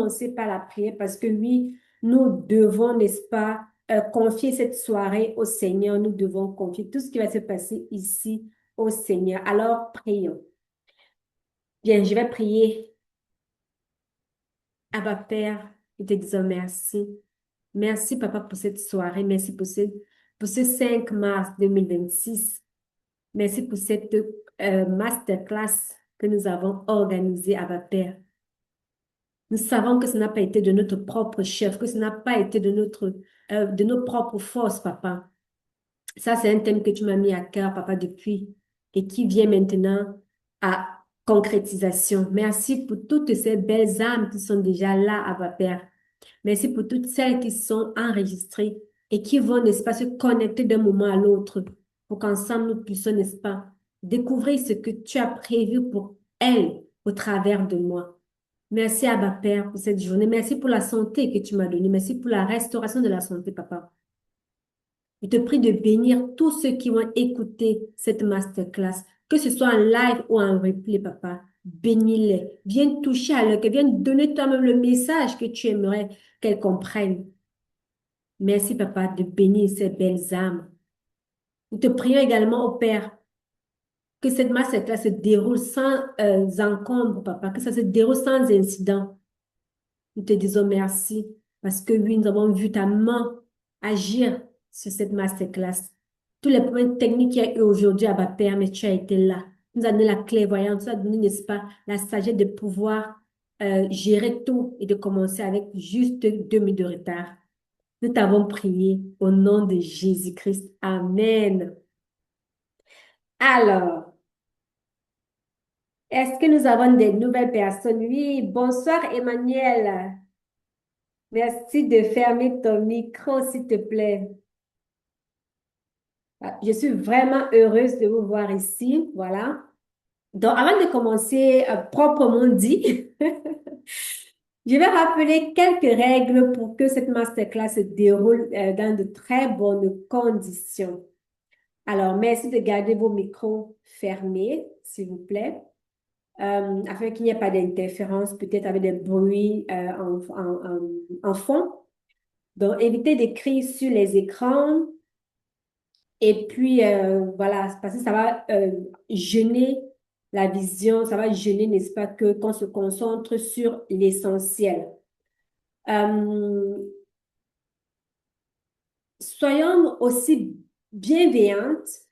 commencer par la prière parce que oui, nous devons, n'est-ce pas, confier cette soirée au Seigneur. Nous devons confier tout ce qui va se passer ici au Seigneur. Alors, prions. Bien, je vais prier. Abba Père, nous te disons merci. Merci, Papa, pour cette soirée. Merci pour ce 5 mars 2026. Merci pour cette masterclass que nous avons organisée, Abba Père. Nous savons que ce n'a pas été de notre propre chef, que ce n'a pas été de nos propres forces, Papa. Ça, c'est un thème que tu m'as mis à cœur, Papa, depuis et qui vient maintenant à concrétisation. Merci pour toutes ces belles âmes qui sont déjà là, Abba Père. Merci pour toutes celles qui sont enregistrées et qui vont, n'est-ce pas, se connecter d'un moment à l'autre pour qu'ensemble nous puissions, n'est-ce pas, découvrir ce que tu as prévu pour elles au travers de moi. Merci, Abba Père, pour cette journée. Merci pour la santé que tu m'as donnée. Merci pour la restauration de la santé, Papa. Je te prie de bénir tous ceux qui vont écouter cette masterclass, que ce soit en live ou en replay, Papa. Bénis-les. Viens toucher à leur cœur. Viens donner toi-même le message que tu aimerais qu'elles comprennent. Merci, Papa, de bénir ces belles âmes. Nous te prions également, au Père, que cette masterclass se déroule sans encombre, Papa, que ça se déroule sans incident. Nous te disons merci parce que oui, nous avons vu ta main agir sur cette masterclass. Tous les problèmes techniques qu'il y a eu aujourd'hui à Père, mais tu as été là. Tu nous as donné la clairvoyance, tu nous as donné, n'est-ce pas, la sagesse de pouvoir gérer tout et de commencer avec juste 2 minutes de retard. Nous t'avons prié au nom de Jésus-Christ. Amen. Alors, est-ce que nous avons des nouvelles personnes? Oui, bonsoir Emmanuel. Merci de fermer ton micro, s'il te plaît. Je suis vraiment heureuse de vous voir ici. Voilà. Donc, avant de commencer proprement dit, je vais rappeler quelques règles pour que cette masterclass se déroule dans de très bonnes conditions. Alors, merci de garder vos micros fermés, s'il vous plaît, afin qu'il n'y ait pas d'interférence, peut-être avec des bruits en fond. Donc, évitez d'écrire sur les écrans. Et puis, voilà, parce que ça va gêner la vision, ça va gêner, n'est-ce pas, que qu'on se concentre sur l'essentiel. Euh, Soyons aussi bienveillantes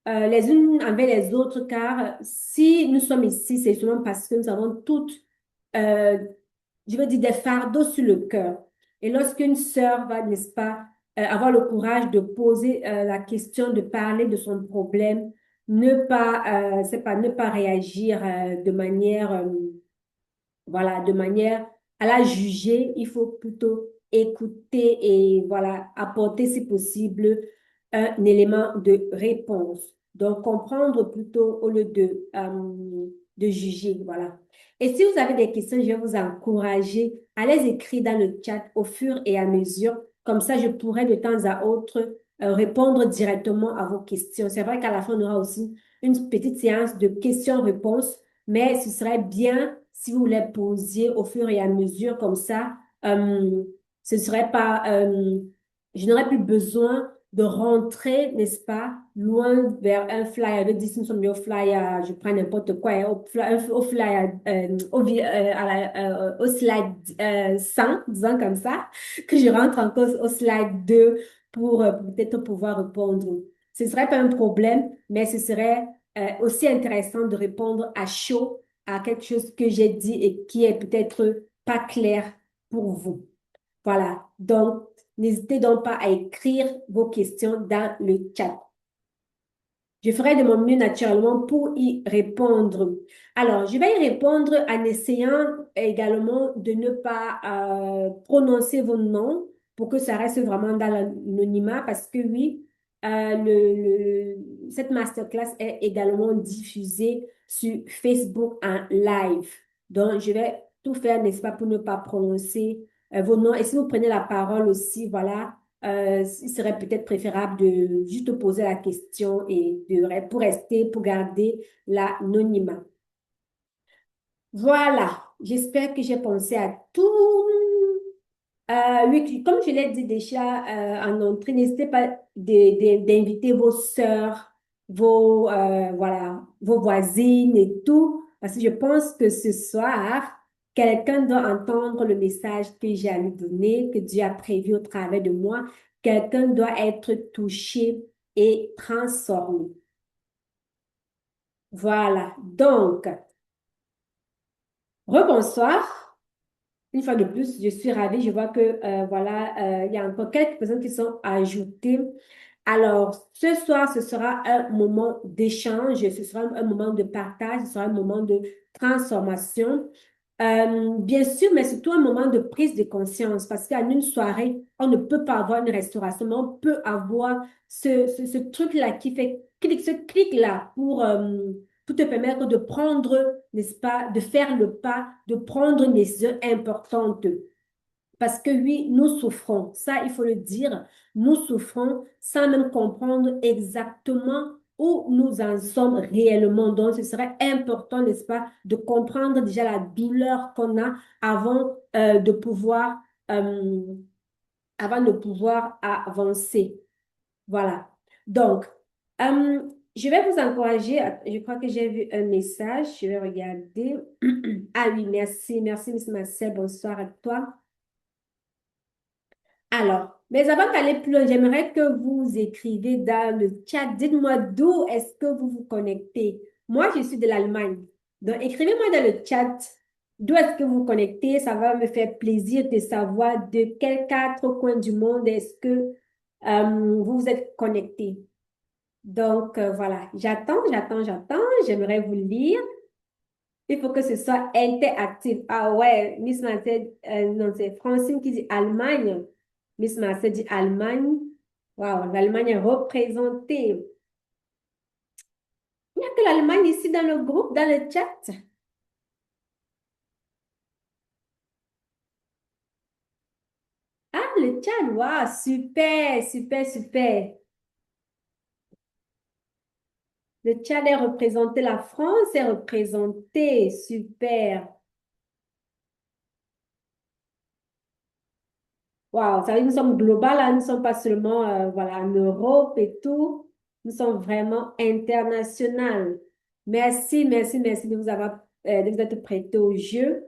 les unes envers les autres, car si nous sommes ici, c'est seulement parce que nous avons toutes, euh, je veux dire, des fardeaux sur le cœur. Et lorsqu'une sœur va, n'est-ce pas, avoir le courage de poser la question, de parler de son problème, c'est pas, ne pas réagir de manière, voilà, de manière à la juger, il faut plutôt écouter et voilà, apporter si possible un élément de réponse. Donc, comprendre plutôt au lieu de juger, voilà. Et si vous avez des questions, je vais vous encourager à les écrire dans le chat au fur et à mesure. Comme ça, je pourrai de temps à autre répondre directement à vos questions. C'est vrai qu'à la fin, on aura aussi une petite séance de questions-réponses, mais ce serait bien si vous les posiez au fur et à mesure, comme ça, ce serait pas, je n'aurais plus besoin de rentrer, n'est-ce pas, loin vers un flyer, de dire si nous sommes au flyer, je prends n'importe quoi, hein, au flyer, au slide 100, disons comme ça, que je rentre encore au slide 2 pour peut-être pouvoir répondre. Ce ne serait pas un problème, mais ce serait aussi intéressant de répondre à chaud à quelque chose que j'ai dit et qui est peut-être pas clair pour vous. Voilà. Donc, n'hésitez donc pas à écrire vos questions dans le chat. Je ferai de mon mieux naturellement pour y répondre. Alors, je vais y répondre en essayant également de ne pas prononcer vos noms pour que ça reste vraiment dans l'anonymat parce que oui, cette masterclass est également diffusée sur Facebook en live. Donc, je vais tout faire, n'est-ce pas, pour ne pas prononcer vos noms. Et si vous prenez la parole aussi, voilà, il serait peut-être préférable de juste poser la question et pour rester, pour garder l'anonymat. Voilà, j'espère que j'ai pensé à tout. Oui, comme je l'ai dit déjà en entrée, n'hésitez pas d'inviter vos sœurs, voilà, vos voisines et tout, parce que je pense que ce soir, quelqu'un doit entendre le message que j'ai à lui donner, que Dieu a prévu au travers de moi. Quelqu'un doit être touché et transformé. Voilà, donc, rebonsoir. Une fois de plus, je suis ravie. Je vois que, voilà, il y a encore quelques personnes qui sont ajoutées. Alors, ce soir, ce sera un moment d'échange, ce sera un moment de partage, ce sera un moment de transformation. Bien sûr, mais surtout un moment de prise de conscience parce qu'à une soirée, on ne peut pas avoir une restauration, mais on peut avoir ce truc-là qui fait clic, ce clic-là pour te permettre de prendre, n'est-ce pas, de faire le pas, de prendre une décision importante. Parce que oui, nous souffrons, ça il faut le dire, nous souffrons sans même comprendre exactement où nous en sommes réellement. Donc, ce serait important, n'est-ce pas, de comprendre déjà la douleur qu'on a avant euh, avant de pouvoir avancer. Voilà. Donc, je vais vous encourager. Je crois que j'ai vu un message. Je vais regarder. Ah oui, merci. Merci, Miss Marcel. Bonsoir à toi. Alors, mais avant d'aller plus loin, j'aimerais que vous écrivez dans le chat. Dites-moi d'où est-ce que vous vous connectez. Moi, je suis de l'Allemagne. Donc, écrivez-moi dans le chat d'où est-ce que vous vous connectez. Ça va me faire plaisir de savoir de quels quatre coins du monde est-ce que vous vous êtes connectés. Donc, voilà, j'attends. J'aimerais vous lire. Il faut que ce soit interactif. Ah ouais, Miss Marcel, non, c'est Francine qui dit Allemagne. Miss Marcel dit Allemagne. Waouh, l'Allemagne est représentée. Il n'y a que l'Allemagne ici dans le groupe, dans le chat. Ah, le chat, waouh, super, super, super. Le Tchad est représenté, la France est représentée, super. Waouh, ça veut dire que nous sommes global, là, nous ne sommes pas seulement voilà, en Europe et tout, nous sommes vraiment international. Merci de vous avoir, de vous être prêté au jeu.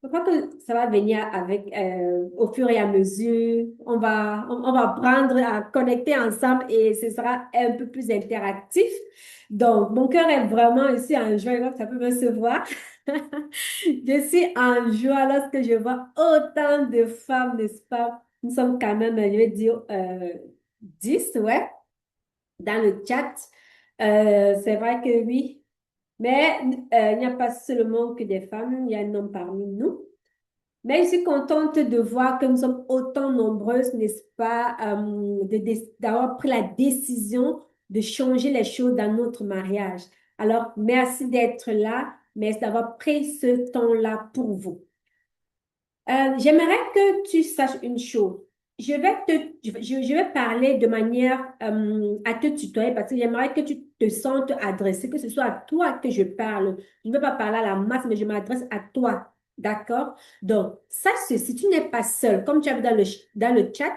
Je crois que ça va venir avec, au fur et à mesure, on va apprendre à connecter ensemble et ce sera un peu plus interactif. Donc, mon cœur est vraiment ici en joie, je vois que ça peut me se voir. Je suis en joie lorsque je vois autant de femmes, n'est-ce pas? Nous sommes quand même, je vais dire, 10, ouais, dans le chat. C'est vrai que oui, mais il n'y a pas seulement que des femmes, il y a un homme parmi nous. Mais je suis contente de voir que nous sommes autant nombreuses, n'est-ce pas, d'avoir pris la décision de changer les choses dans notre mariage. Alors, merci d'être là, merci d'avoir pris ce temps-là pour vous. J'aimerais que tu saches une chose. Je vais parler de manière à te tutoyer parce que j'aimerais que tu te sentes adressé, que ce soit à toi que je parle. Je ne veux pas parler à la masse, mais je m'adresse à toi. D'accord? Donc, sache ceci, tu n'es pas seul. Comme tu as vu dans le chat,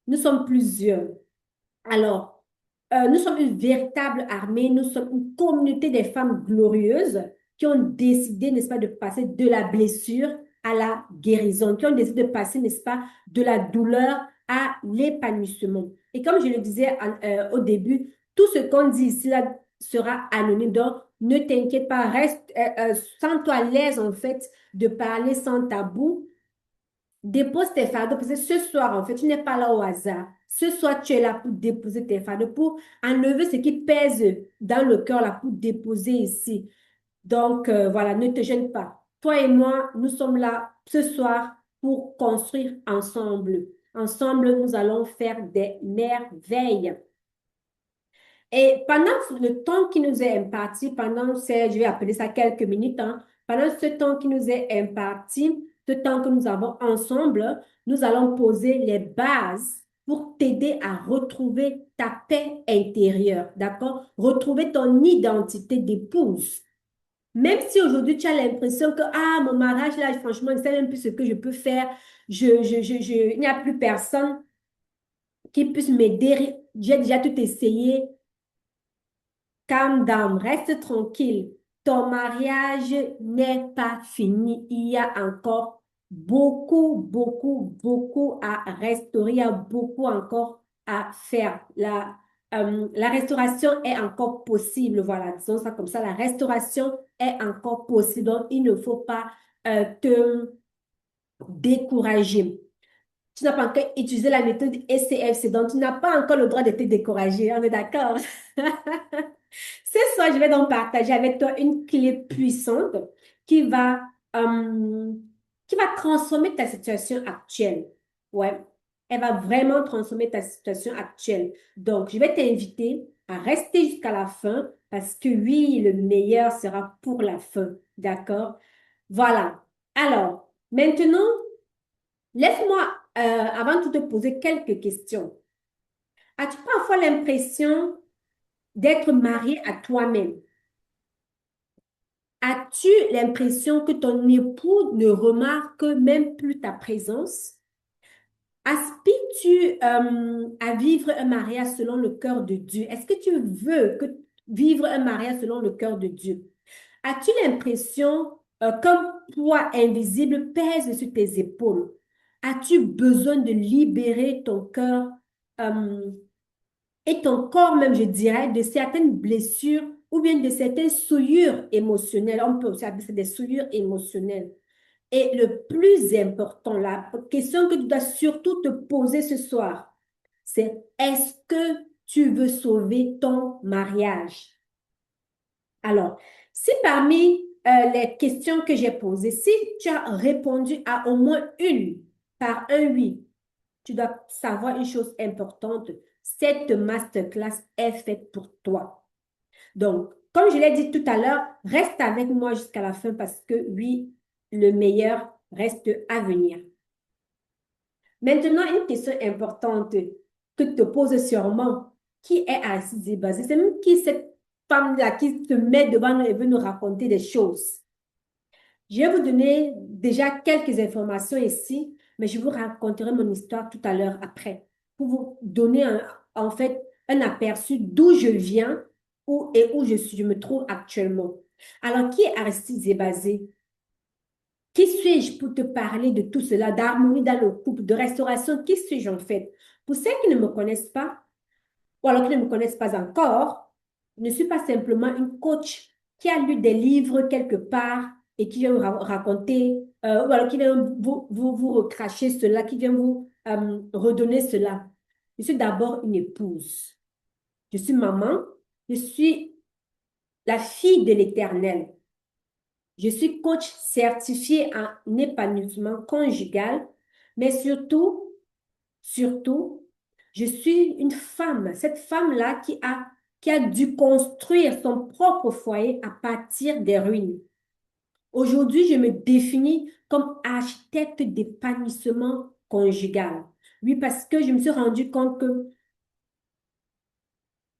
nous sommes plusieurs. Alors, nous sommes une véritable armée, nous sommes une communauté des femmes glorieuses qui ont décidé, n'est-ce pas, de passer de la blessure à la guérison, qui ont décidé de passer, n'est-ce pas, de la douleur à l'épanouissement. Et comme je le disais au début, tout ce qu'on dit ici là, sera anonyme. Donc, ne t'inquiète pas, reste, sens-toi à l'aise en fait de parler sans tabou. Dépose tes fardeaux parce que ce soir, en fait, tu n'es pas là au hasard. Ce soir, tu es là pour déposer tes fardeaux, pour enlever ce qui pèse dans le cœur, là, pour déposer ici. Donc, voilà, ne te gêne pas. Toi et moi, nous sommes là ce soir pour construire ensemble. Ensemble, nous allons faire des merveilles. Et pendant le temps qui nous est imparti, pendant ces, je vais appeler ça quelques minutes, hein, pendant ce temps qui nous est imparti, ce temps que nous avons ensemble, nous allons poser les bases pour t'aider à retrouver ta paix intérieure, d'accord? Retrouver ton identité d'épouse. Même si aujourd'hui tu as l'impression que, ah, mon mariage, là, franchement, je ne sais même plus ce que je peux faire. Il n'y a plus personne qui puisse m'aider. J'ai déjà tout essayé. Calm down, reste tranquille. Ton mariage n'est pas fini. Il y a encore beaucoup à restaurer. Il y a beaucoup encore à faire. La restauration est encore possible. Voilà, disons ça comme ça. La restauration est encore possible. Donc, il ne faut pas te décourager. Tu n'as pas encore utilisé la méthode SCFC, donc tu n'as pas encore le droit de te décourager. On est d'accord? Ce soir, je vais donc partager avec toi une clé puissante qui va, euh, qui va transformer ta situation actuelle. Ouais, elle va vraiment transformer ta situation actuelle. Donc, je vais t'inviter à rester jusqu'à la fin parce que oui, le meilleur sera pour la fin. D'accord? Voilà. Alors, maintenant, laisse-moi, avant de te poser quelques questions. As-tu parfois l'impression d'être marié à toi-même? As-tu l'impression que ton époux ne remarque même plus ta présence? Aspires-tu à vivre un mariage selon le cœur de Dieu? Est-ce que tu veux vivre un mariage selon le cœur de Dieu? As-tu l'impression qu'un poids invisible pèse sur tes épaules? As-tu besoin de libérer ton cœur euh, et ton corps même, je dirais, de certaines blessures ou bien de certaines souillures émotionnelles? On peut aussi appeler ça des souillures émotionnelles. Et le plus important, la question que tu dois surtout te poser ce soir, c'est est-ce que tu veux sauver ton mariage? Alors, si parmi les questions que j'ai posées, si tu as répondu à au moins une par un oui, tu dois savoir une chose importante. Cette masterclass est faite pour toi. Donc, comme je l'ai dit tout à l'heure, reste avec moi jusqu'à la fin parce que oui, le meilleur reste à venir. Maintenant, une question importante que te pose sûrement, qui est assise et basée? C'est même qui cette femme-là qui se met devant nous et veut nous raconter des choses. Je vais vous donner déjà quelques informations ici, mais je vous raconterai mon histoire tout à l'heure après, pour vous donner en fait un aperçu d'où je viens et où je me trouve actuellement. Alors, qui est Aristide Zébazé? Qui suis-je pour te parler de tout cela, d'harmonie dans le couple, de restauration? Qui suis-je en fait? Pour ceux qui ne me connaissent pas, ou alors qui ne me connaissent pas encore, je ne suis pas simplement une coach qui a lu des livres quelque part et qui vient vous raconter, ou alors qui vient vous recracher cela, qui vient vous redonner cela. Je suis d'abord une épouse. Je suis maman. Je suis la fille de l'Éternel. Je suis coach certifié en épanouissement conjugal, mais surtout, je suis une femme, cette femme-là qui a dû construire son propre foyer à partir des ruines. Aujourd'hui, je me définis comme architecte d'épanouissement conjugal. Oui, parce que je me suis rendu compte que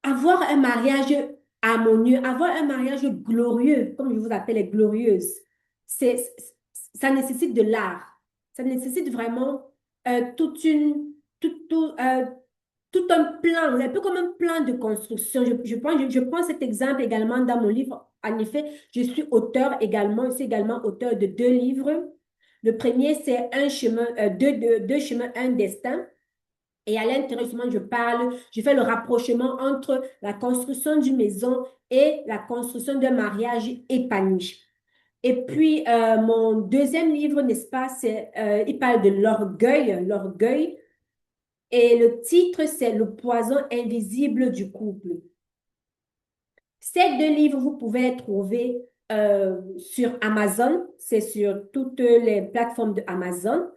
avoir un mariage harmonieux, avoir un mariage glorieux, comme je vous appelle les glorieuses, ça nécessite de l'art. Ça nécessite vraiment toute une, tout un plan, un peu comme un plan de construction. Je prends cet exemple également dans mon livre. En effet, je suis auteur également, je suis également auteur de deux livres. Le premier, c'est Un chemin, deux chemins, un destin. Et à l'intérieur, justement, je fais le rapprochement entre la construction d'une maison et la construction d'un mariage épanoui. Et puis, mon deuxième livre, n'est-ce pas, il parle de l'orgueil. Et le titre, c'est Le poison invisible du couple. Ces deux livres, vous pouvez les trouver sur Amazon. C'est sur toutes les plateformes de Amazon.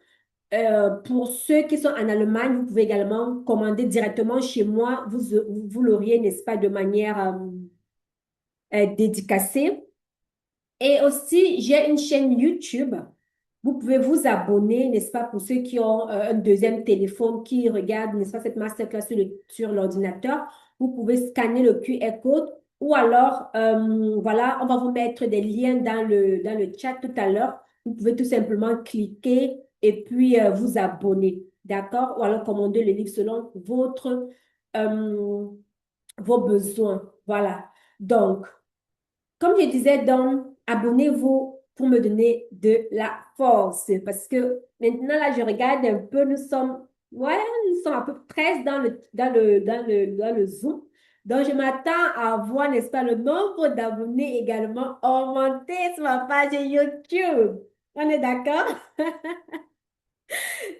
Pour ceux qui sont en Allemagne, vous pouvez également commander directement chez moi. Vous l'auriez, n'est-ce pas, de manière dédicacée. Et aussi, j'ai une chaîne YouTube. Vous pouvez vous abonner, n'est-ce pas, pour ceux qui ont un deuxième téléphone, qui regardent, n'est-ce pas, cette masterclass sur l'ordinateur. Vous pouvez scanner le QR code Ou alors, voilà, on va vous mettre des liens dans le chat tout à l'heure. Vous pouvez tout simplement cliquer et puis vous abonner. D'accord? Ou alors commander le livre selon euh, vos besoins. Voilà. Donc, comme je disais, donc, abonnez-vous pour me donner de la force. Parce que maintenant, là, je regarde un peu, ouais, nous sommes à peu près 13 dans le Zoom. Donc, je m'attends à voir, n'est-ce pas, le nombre d'abonnés également augmenter sur ma page YouTube. On est d'accord?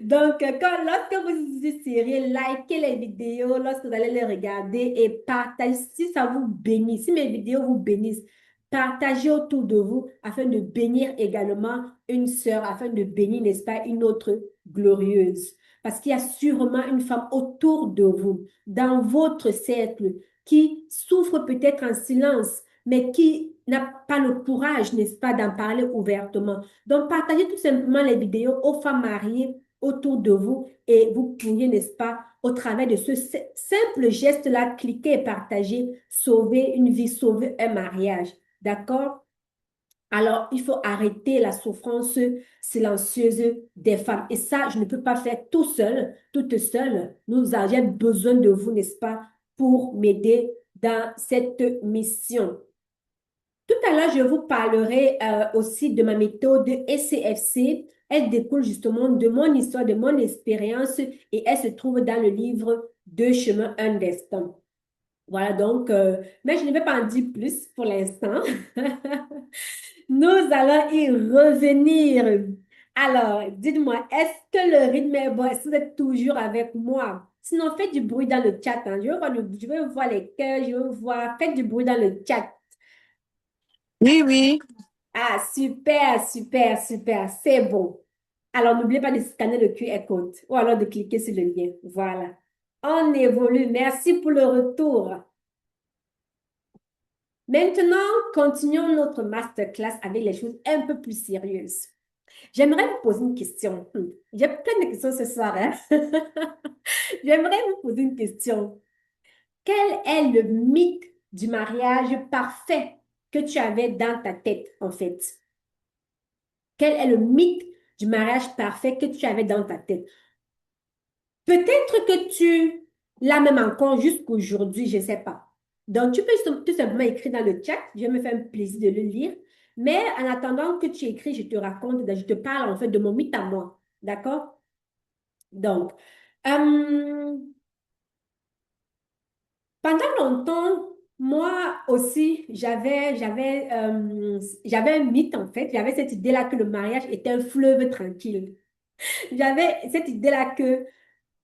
Donc, lorsque vous essayerez, likez les vidéos, lorsque vous allez les regarder et partagez si ça vous bénit, si mes vidéos vous bénissent, partagez autour de vous afin de bénir également une sœur, afin de bénir, n'est-ce pas, une autre glorieuse. Parce qu'il y a sûrement une femme autour de vous, dans votre cercle, qui souffre peut-être en silence, mais qui n'a pas le courage, n'est-ce pas, d'en parler ouvertement. Donc, partagez tout simplement les vidéos aux femmes mariées autour de vous et vous pourriez, n'est-ce pas, au travers de ce simple geste-là, cliquer et partager, sauver une vie, sauver un mariage. D'accord? Alors, il faut arrêter la souffrance silencieuse des femmes. Et ça, je ne peux pas faire tout seul, toute seule. J'ai besoin de vous, n'est-ce pas, pour m'aider dans cette mission. Tout à l'heure, je vous parlerai aussi de ma méthode SCFC. Elle découle justement de mon histoire, de mon expérience et elle se trouve dans le livre Deux chemins, un destin. Voilà donc, mais je ne vais pas en dire plus pour l'instant. Nous allons y revenir. Alors, dites-moi, est-ce que le rythme est bon? Est-ce que vous êtes toujours avec moi? Sinon, faites du bruit dans le chat, hein. Je veux voir les cœurs, je veux voir. Faites du bruit dans le chat. Oui, oui. Ah, super, super, super, c'est bon. Alors, n'oubliez pas de scanner le QR code ou alors de cliquer sur le lien. Voilà. On évolue. Merci pour le retour. Maintenant, continuons notre masterclass avec les choses un peu plus sérieuses. J'aimerais vous poser une question. J'ai plein de questions ce soir, hein. J'aimerais vous poser une question. Quel est le mythe du mariage parfait que tu avais dans ta tête, en fait? Quel est le mythe du mariage parfait que tu avais dans ta tête? Peut-être que tu l'as même encore jusqu'aujourd'hui, je ne sais pas. Donc, tu peux tout simplement écrire dans le chat. Je vais me faire un plaisir de le lire. Mais en attendant que tu écris, je te raconte, je te parle en fait de mon mythe à moi. D'accord? Donc, euh, pendant longtemps, moi aussi, j'avais un mythe en fait. J'avais cette idée-là que le mariage était un fleuve tranquille. J'avais cette idée-là que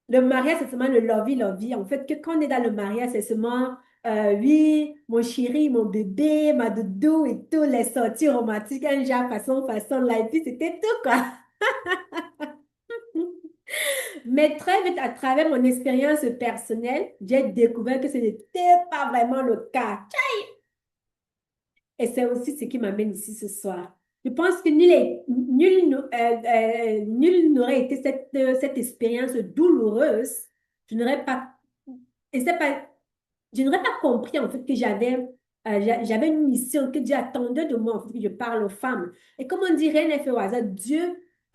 le mariage, c'est seulement le lovey-lovey. En fait, que quand on est dans le mariage, c'est seulement, oui, mon chéri, mon bébé, ma doudou et tout, les sorties romantiques, un genre, façon, la vie, c'était tout, quoi. Mais très vite, à travers mon expérience personnelle, j'ai découvert que ce n'était pas vraiment le cas. Et c'est aussi ce qui m'amène ici ce soir. Je pense que nul n'aurait été cette expérience douloureuse. Je n'aurais pas, et c'est pas, je n'aurais pas compris en fait que j'avais une mission que Dieu attendait de moi, en fait, que je parle aux femmes. Et comme on dit, rien n'est fait au hasard.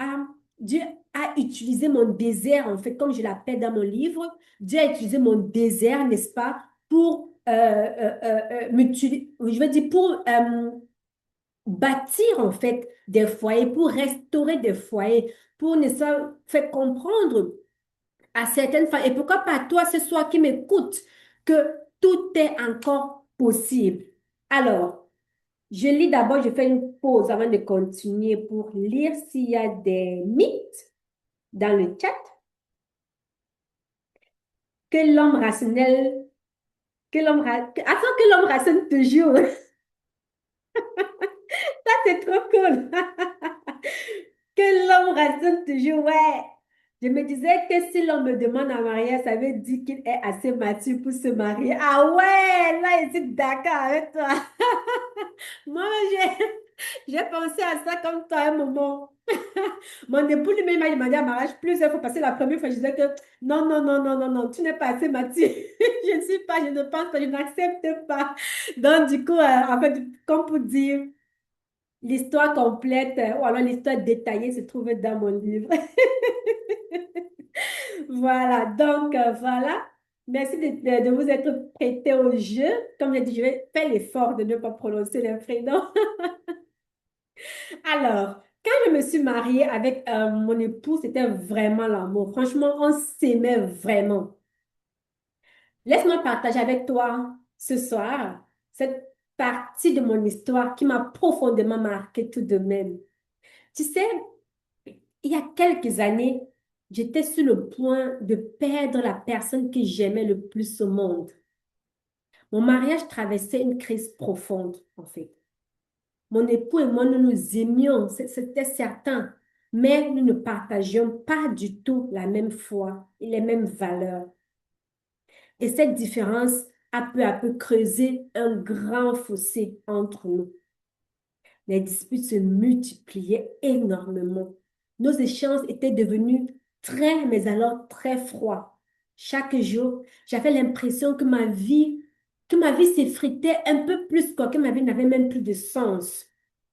A, Dieu a utilisé mon désert, en fait, comme je l'appelle dans mon livre. Dieu a utilisé mon désert, n'est-ce pas, pour je veux dire, pour bâtir en fait des foyers, pour restaurer des foyers, pour ne pas faire comprendre à certaines femmes, et pourquoi pas toi ce soir qui m'écoute, que tout est encore possible. Alors, je lis d'abord, je fais une pause avant de continuer pour lire s'il y a des mythes dans le chat, que l'homme rationnel, attends que l'homme rationne toujours. Ça, c'est trop cool. Que l'homme raisonne toujours, ouais. Je me disais que si l'on me demande en mariage, ça veut dire qu'il est assez mature pour se marier. Ah ouais, là, je suis d'accord avec toi. Moi, j'ai... J'ai pensé à ça comme toi à un moment. Mon époux lui-même m'a demandé en mariage plusieurs fois, parce que la première fois, je disais que non, non, non, non, non, non, tu n'es pas assez mature. Je ne suis pas, je ne pense pas, je n'accepte pas. Donc, du coup, en fait, comme pour dire, l'histoire complète, ou alors l'histoire détaillée se trouve dans mon livre. Voilà, donc voilà. Merci de vous être prêté au jeu. Comme j'ai dit, je vais faire l'effort de ne pas prononcer les prénoms. Alors, quand je me suis mariée avec mon époux, c'était vraiment l'amour. Franchement, on s'aimait vraiment. Laisse-moi partager avec toi ce soir cette partie de mon histoire qui m'a profondément marquée tout de même. Tu sais, il y a quelques années, j'étais sur le point de perdre la personne que j'aimais le plus au monde. Mon mariage traversait une crise profonde, en fait. Mon époux et moi, nous nous aimions, c'était certain, mais nous ne partagions pas du tout la même foi et les mêmes valeurs. Et cette différence a peu à peu creusé un grand fossé entre nous. Les disputes se multipliaient énormément. Nos échanges étaient devenus très, mais alors très froids. Chaque jour, j'avais l'impression que ma vie s'effritait un peu plus, quoi, que ma vie n'avait même plus de sens.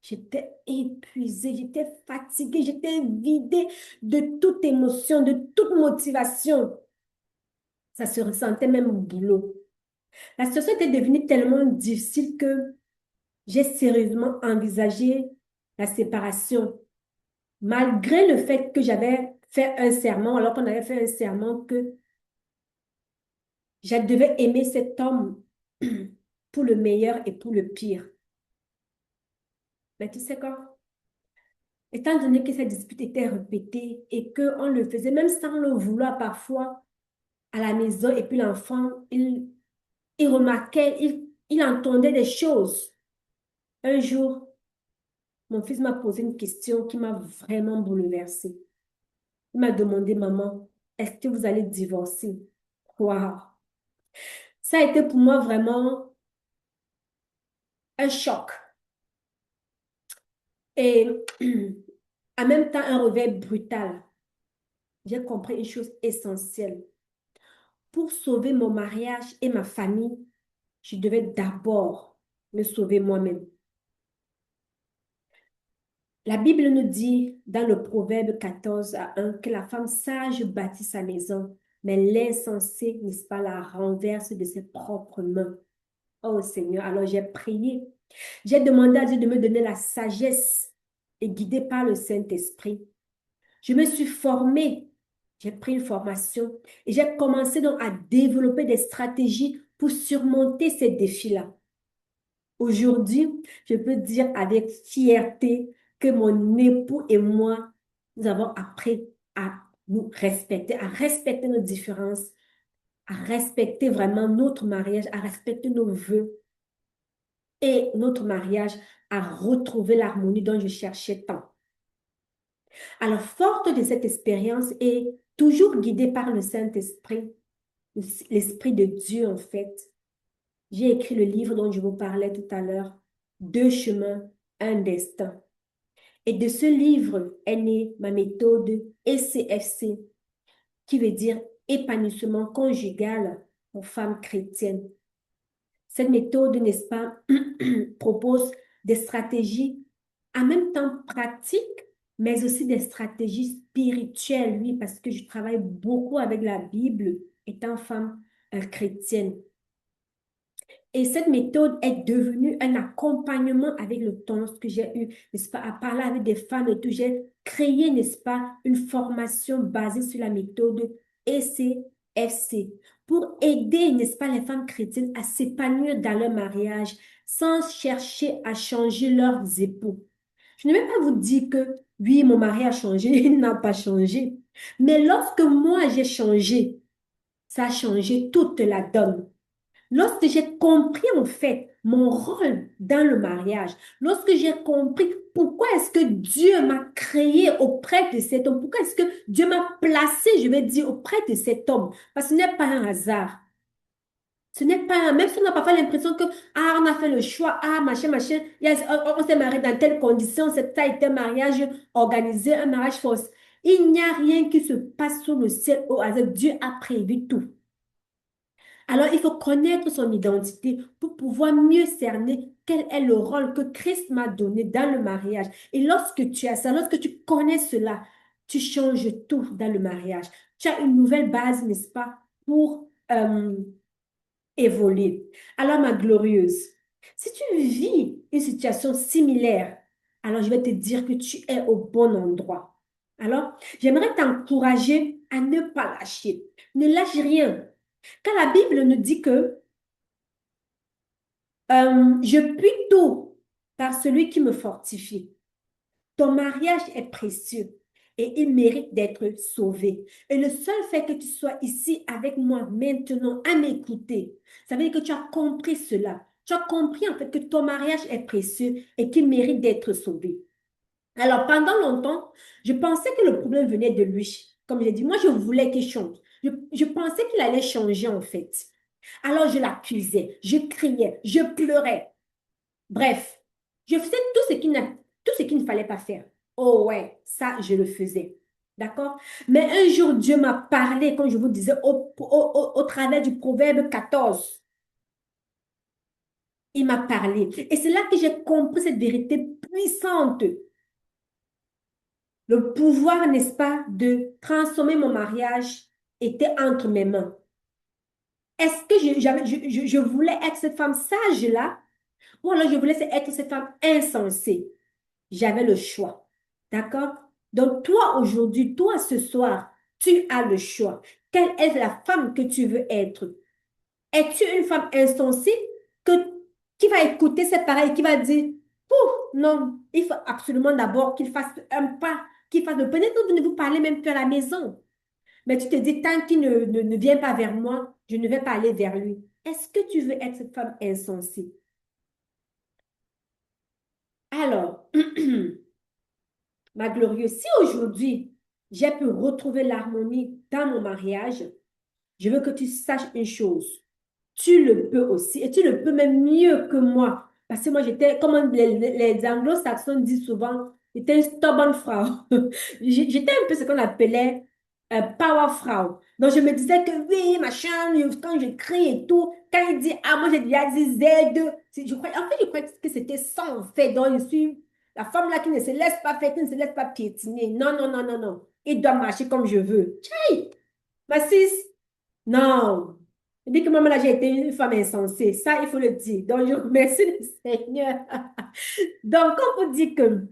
J'étais épuisée, j'étais fatiguée, j'étais vidée de toute émotion, de toute motivation. Ça se ressentait même au boulot. La situation était devenue tellement difficile que j'ai sérieusement envisagé la séparation, malgré le fait que j'avais fait un serment, alors qu'on avait fait un serment que je devais aimer cet homme pour le meilleur et pour le pire. Mais tu sais quoi? Étant donné que cette dispute était répétée et qu'on le faisait même sans le vouloir parfois à la maison, et puis l'enfant, il remarquait, il entendait des choses. Un jour, mon fils m'a posé une question qui m'a vraiment bouleversée. Il m'a demandé, maman, est-ce que vous allez divorcer? Waouh! Ça a été pour moi vraiment un choc et en même temps un réveil brutal. J'ai compris une chose essentielle. Pour sauver mon mariage et ma famille, je devais d'abord me sauver moi-même. La Bible nous dit dans le Proverbe 14:1 que la femme sage bâtit sa maison, mais l'insensé, n'est-ce pas, la renverse de ses propres mains. Oh Seigneur, alors j'ai prié. J'ai demandé à Dieu de me donner la sagesse et guidée par le Saint-Esprit. Je me suis formée, j'ai pris une formation et j'ai commencé donc à développer des stratégies pour surmonter ces défis-là. Aujourd'hui, je peux dire avec fierté que mon époux et moi, nous avons appris à nous respecter, à respecter nos différences, à respecter vraiment notre mariage, à respecter nos vœux et notre mariage, à retrouver l'harmonie dont je cherchais tant. Alors, forte de cette expérience et toujours guidée par le Saint-Esprit, l'Esprit de Dieu en fait, j'ai écrit le livre dont je vous parlais tout à l'heure, Deux chemins, un destin. Et de ce livre est née ma méthode ECFC, qui veut dire épanouissement conjugal pour femmes chrétiennes. Cette méthode, n'est-ce pas, propose des stratégies en même temps pratiques, mais aussi des stratégies spirituelles, oui, parce que je travaille beaucoup avec la Bible étant femme chrétienne. Et cette méthode est devenue un accompagnement avec le temps. Lorsque j'ai eu, n'est-ce pas, à parler avec des femmes et tout, j'ai créé, n'est-ce pas, une formation basée sur la méthode ECFC pour aider, n'est-ce pas, les femmes chrétiennes à s'épanouir dans leur mariage sans chercher à changer leurs époux. Je ne vais pas vous dire que, oui, mon mari a changé, il n'a pas changé. Mais lorsque moi j'ai changé, ça a changé toute la donne. Lorsque j'ai compris en fait mon rôle dans le mariage, lorsque j'ai compris pourquoi est-ce que Dieu m'a créé auprès de cet homme, pourquoi est-ce que Dieu m'a placé, je vais dire, auprès de cet homme, parce que ce n'est pas un hasard. Ce n'est pas, même si on a parfois l'impression que, ah, on a fait le choix, ah, machin, machin, on s'est marié dans telles conditions, ça a été un mariage organisé, un mariage forcé. Il n'y a rien qui se passe sous le ciel au hasard. Dieu a prévu tout. Alors, il faut connaître son identité pour pouvoir mieux cerner quel est le rôle que Christ m'a donné dans le mariage. Et lorsque tu as ça, lorsque tu connais cela, tu changes tout dans le mariage. Tu as une nouvelle base, n'est-ce pas, pour évoluer. Alors, ma glorieuse, si tu vis une situation similaire, alors je vais te dire que tu es au bon endroit. Alors, j'aimerais t'encourager à ne pas lâcher. Ne lâche rien. Car la Bible nous dit que je puis tout par celui qui me fortifie. Ton mariage est précieux et il mérite d'être sauvé. Et le seul fait que tu sois ici avec moi maintenant à m'écouter, ça veut dire que tu as compris cela. Tu as compris en fait que ton mariage est précieux et qu'il mérite d'être sauvé. Alors pendant longtemps, je pensais que le problème venait de lui. Comme j'ai dit, moi je voulais qu'il change. Je pensais qu'il allait changer en fait. Alors je l'accusais, je criais, je pleurais. Bref, je faisais tout ce qu'il ne fallait pas faire. Oh ouais, ça, je le faisais. D'accord? Mais un jour, Dieu m'a parlé, comme je vous disais, au travers du Proverbe 14. Il m'a parlé. Et c'est là que j'ai compris cette vérité puissante. Le pouvoir, n'est-ce pas, de transformer mon mariage était entre mes mains. Est-ce que je voulais être cette femme sage-là ou alors je voulais être cette femme insensée? J'avais le choix. D'accord? Donc, toi, aujourd'hui, toi, ce soir, tu as le choix. Quelle est la femme que tu veux être? Es-tu une femme insensée que, qui va écouter ses paroles et qui va dire, Ouf, non, il faut absolument d'abord qu'il fasse un pas, qu'il fasse le peut-être que vous ne vous parlez même plus à la maison. Mais tu te dis, tant qu'il ne vient pas vers moi, je ne vais pas aller vers lui. Est-ce que tu veux être cette femme insensée? Alors, ma glorieuse, si aujourd'hui j'ai pu retrouver l'harmonie dans mon mariage, je veux que tu saches une chose. Tu le peux aussi et tu le peux même mieux que moi. Parce que moi, j'étais, comme les anglo-saxons disent souvent, j'étais une stubborn Frau. J'étais un peu ce qu'on appelait power Frau. Donc, je me disais que oui, machin, quand je crie et tout, quand il dit, ah, moi, j'ai déjà dit Z, en fait, je croyais que c'était ça, en fait. Donc, je suis la femme là qui ne se laisse pas faire, qui ne se laisse pas piétiner. Non, non, non, non, non. Il doit marcher comme je veux. Tchai! Ma sis, non. Il dit que maman, là, j'ai été une femme insensée. Ça, il faut le dire. Donc, je remercie le Seigneur. Donc, on peut dire que,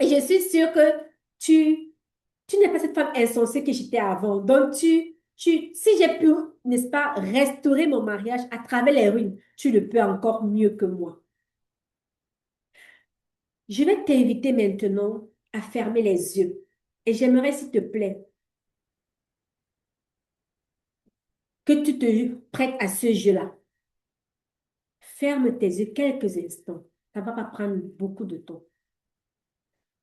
et je suis sûre que tu, tu n'es pas cette femme insensée que j'étais avant. Donc, si j'ai pu, n'est-ce pas, restaurer mon mariage à travers les ruines, tu le peux encore mieux que moi. Je vais t'inviter maintenant à fermer les yeux. Et j'aimerais, s'il te plaît, que tu te prêtes à ce jeu-là. Ferme tes yeux quelques instants. Ça ne va pas prendre beaucoup de temps.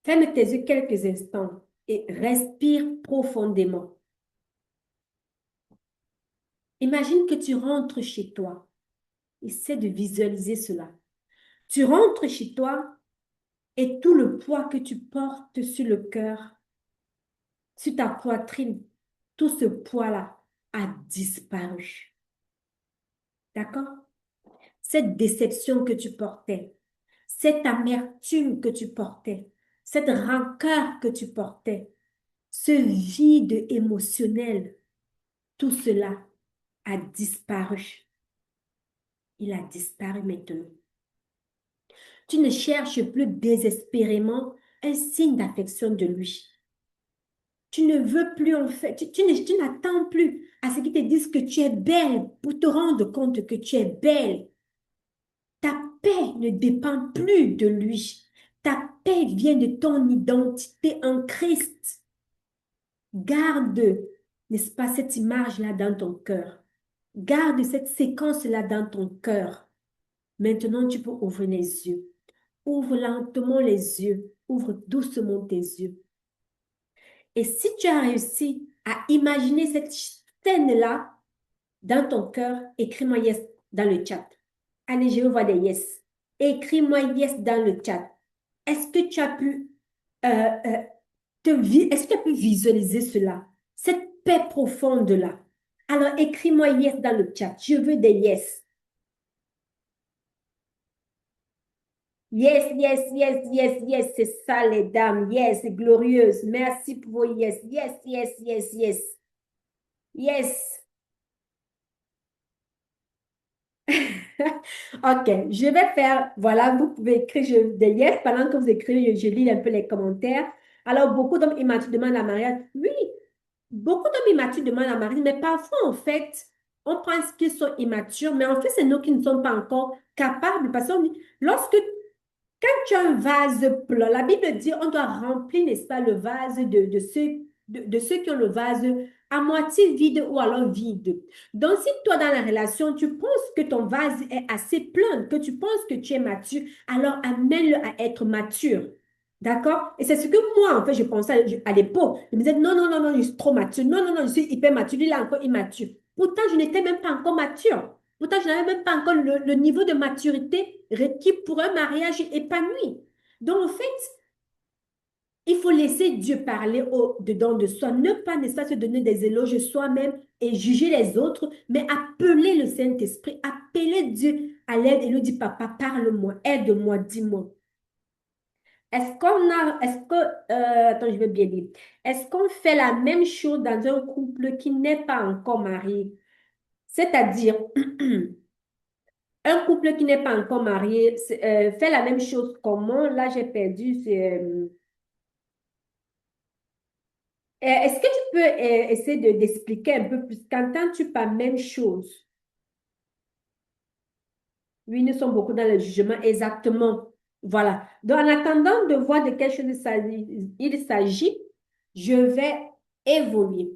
Ferme tes yeux quelques instants et respire profondément. Imagine que tu rentres chez toi. Essaie de visualiser cela. Tu rentres chez toi et tout le poids que tu portes sur le cœur, sur ta poitrine, tout ce poids-là a disparu. D'accord? Cette déception que tu portais, cette amertume que tu portais, cette rancœur que tu portais, ce vide émotionnel, tout cela a disparu. Il a disparu maintenant. Tu ne cherches plus désespérément un signe d'affection de lui. Tu ne veux plus en fait, tu n'attends plus à ce qu'ils te disent que tu es belle pour te rendre compte que tu es belle. Ta paix ne dépend plus de lui. Ta paix vient de ton identité en Christ. Garde, n'est-ce pas, cette image-là dans ton cœur. Garde cette séquence-là dans ton cœur. Maintenant, tu peux ouvrir les yeux. Ouvre lentement les yeux. Ouvre doucement tes yeux. Et si tu as réussi à imaginer cette scène-là, Dans ton cœur, écris-moi yes dans le chat. Allez, je veux voir des yes. Écris-moi yes dans le chat. Est-ce que tu as pu euh, euh, est-ce que tu as pu visualiser cela? Cette paix profonde-là. Alors, écris-moi yes dans le chat. Je veux des yes. Yes, yes, yes, yes, yes, c'est ça, les dames. Yes, c'est glorieuse. Merci pour vos yes. Yes, yes, yes, yes. Yes. OK, je vais faire, voilà, vous pouvez écrire des yes pendant que vous écrivez, je lis un peu les commentaires. Alors, beaucoup d'hommes immatures demandent la mariage. Oui, beaucoup d'hommes immatures demandent la mariage, mais parfois, en fait, on pense qu'ils sont immatures, mais en fait, c'est nous qui ne sommes pas encore capables. Parce que lorsque quand tu as un vase plein, la Bible dit on doit remplir, n'est-ce pas, le vase de ceux qui ont le vase à moitié vide ou alors vide. Donc, si toi, dans la relation, tu penses que ton vase est assez plein, que tu penses que tu es mature, alors amène-le à être mature. D'accord? Et c'est ce que moi, en fait, je pensais à l'époque. Je me disais, non, non, non, non, je suis trop mature. Non, non, non, je suis hyper mature. Il est encore immature. Pourtant, je n'étais même pas encore mature. Pourtant, je n'avais même pas encore le niveau de maturité requis pour un mariage épanoui. Donc, en fait, il faut laisser Dieu parler au-dedans de soi. Ne pas, n'est-ce pas, se donner des éloges soi-même et juger les autres, mais appeler le Saint-Esprit, appeler Dieu à l'aide et lui dire, Papa, parle-moi, aide-moi, dis-moi. Attends, je vais bien dire. Est-ce qu'on fait la même chose dans un couple qui n'est pas encore marié? C'est-à-dire, un couple qui n'est pas encore marié fait la même chose. Comment? Là, j'ai perdu. Est-ce que tu peux essayer d'expliquer un peu plus? Qu'entends-tu par même chose? Oui, nous sommes beaucoup dans le jugement. Exactement. Voilà. Donc, en attendant de voir de quelle chose il s'agit, je vais évoluer.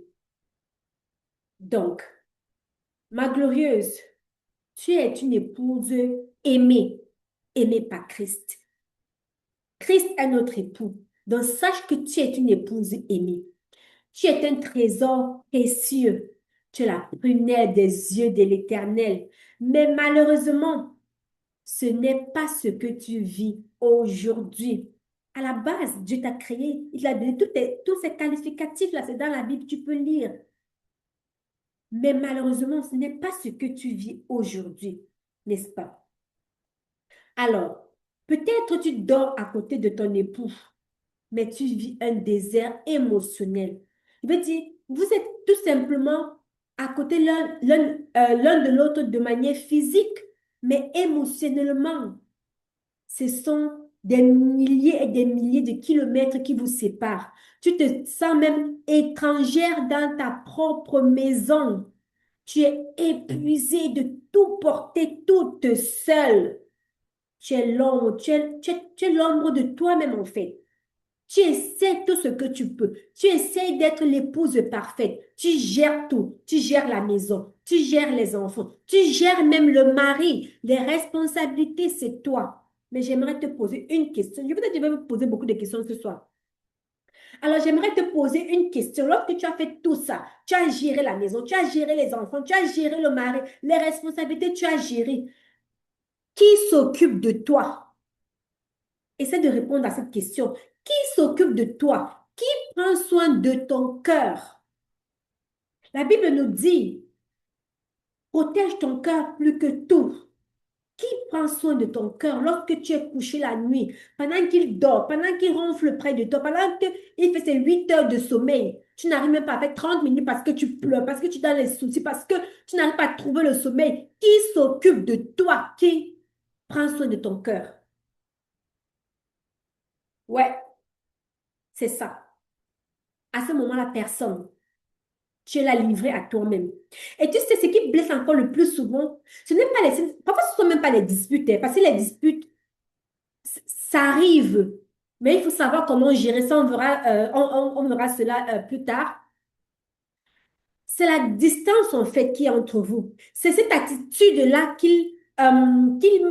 Donc, ma glorieuse, tu es une épouse aimée, aimée par Christ. Christ est notre époux. Donc, sache que tu es une épouse aimée. Tu es un trésor précieux. Tu es la prunelle des yeux de l'Éternel. Mais malheureusement, ce n'est pas ce que tu vis aujourd'hui. À la base, Dieu t'a créé. Il a donné tous ces qualificatifs-là. C'est dans la Bible, tu peux lire. Mais malheureusement, ce n'est pas ce que tu vis aujourd'hui, n'est-ce pas? Alors, peut-être tu dors à côté de ton époux, mais tu vis un désert émotionnel. Je veux dire, vous êtes tout simplement à côté l'un de l'autre de manière physique, mais émotionnellement, ce sont des milliers et des milliers de kilomètres qui vous séparent. Tu te sens même étrangère dans ta propre maison. Tu es épuisée de tout porter toute seule. Tu es l'ombre, tu es l'ombre de toi-même en fait. Tu essaies tout ce que tu peux. Tu essaies d'être l'épouse parfaite. Tu gères tout. Tu gères la maison. Tu gères les enfants. Tu gères même le mari. Les responsabilités, c'est toi. Mais j'aimerais te poser une question. Je vais vous poser beaucoup de questions ce soir. Alors, j'aimerais te poser une question. Lorsque tu as fait tout ça, tu as géré la maison, tu as géré les enfants, tu as géré le mari, les responsabilités, tu as géré. Qui s'occupe de toi? Essaie de répondre à cette question. Qui s'occupe de toi? Qui prend soin de ton cœur? La Bible nous dit, protège ton cœur plus que tout. Qui prend soin de ton cœur lorsque tu es couché la nuit, pendant qu'il dort, pendant qu'il ronfle près de toi, pendant qu'il fait ses 8 heures de sommeil? Tu n'arrives même pas à faire 30 minutes parce que tu pleures, parce que tu as les soucis, parce que tu n'arrives pas à trouver le sommeil. Qui s'occupe de toi? Qui prend soin de ton cœur? Ouais, c'est ça. À ce moment-là, personne. Tu es la livrée à toi-même. Et tu sais, ce qui blesse encore le plus souvent, ce n'est pas les... Parfois, ce ne sont même pas les disputes, hein, parce que les disputes, ça arrive. Mais il faut savoir comment gérer ça. On verra cela plus tard. C'est la distance, en fait, qui est entre vous. C'est cette attitude-là qu'il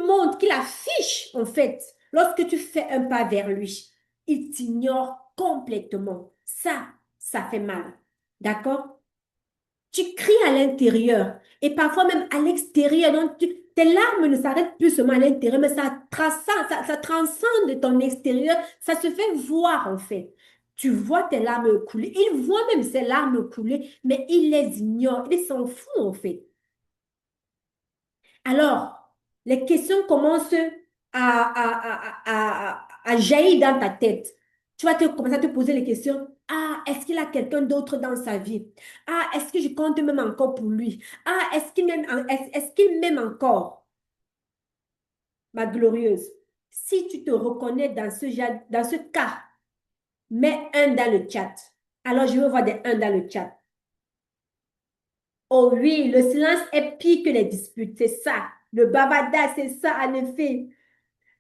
montre, qu'il affiche, en fait, lorsque tu fais un pas vers lui. Il t'ignore complètement. Ça fait mal. D'accord? Tu cries à l'intérieur et parfois même à l'extérieur. Donc, tes larmes ne s'arrêtent plus seulement à l'intérieur, mais ça transcende ton extérieur. Ça se fait voir en fait. Tu vois tes larmes couler. Il voit même ses larmes couler, mais il les ignore. Il s'en fout en fait. Alors, les questions commencent à jaillir dans ta tête. Tu vas commencer à te poser les questions. Ah, est-ce qu'il a quelqu'un d'autre dans sa vie? Ah, est-ce que je compte même encore pour lui? Ah, est-ce qu'il m'aime encore, ma glorieuse? Si tu te reconnais dans ce cas, mets un dans le chat. Alors, je veux voir des un dans le chat. Oh oui, le silence est pire que les disputes, c'est ça. Le babada, c'est ça, en effet.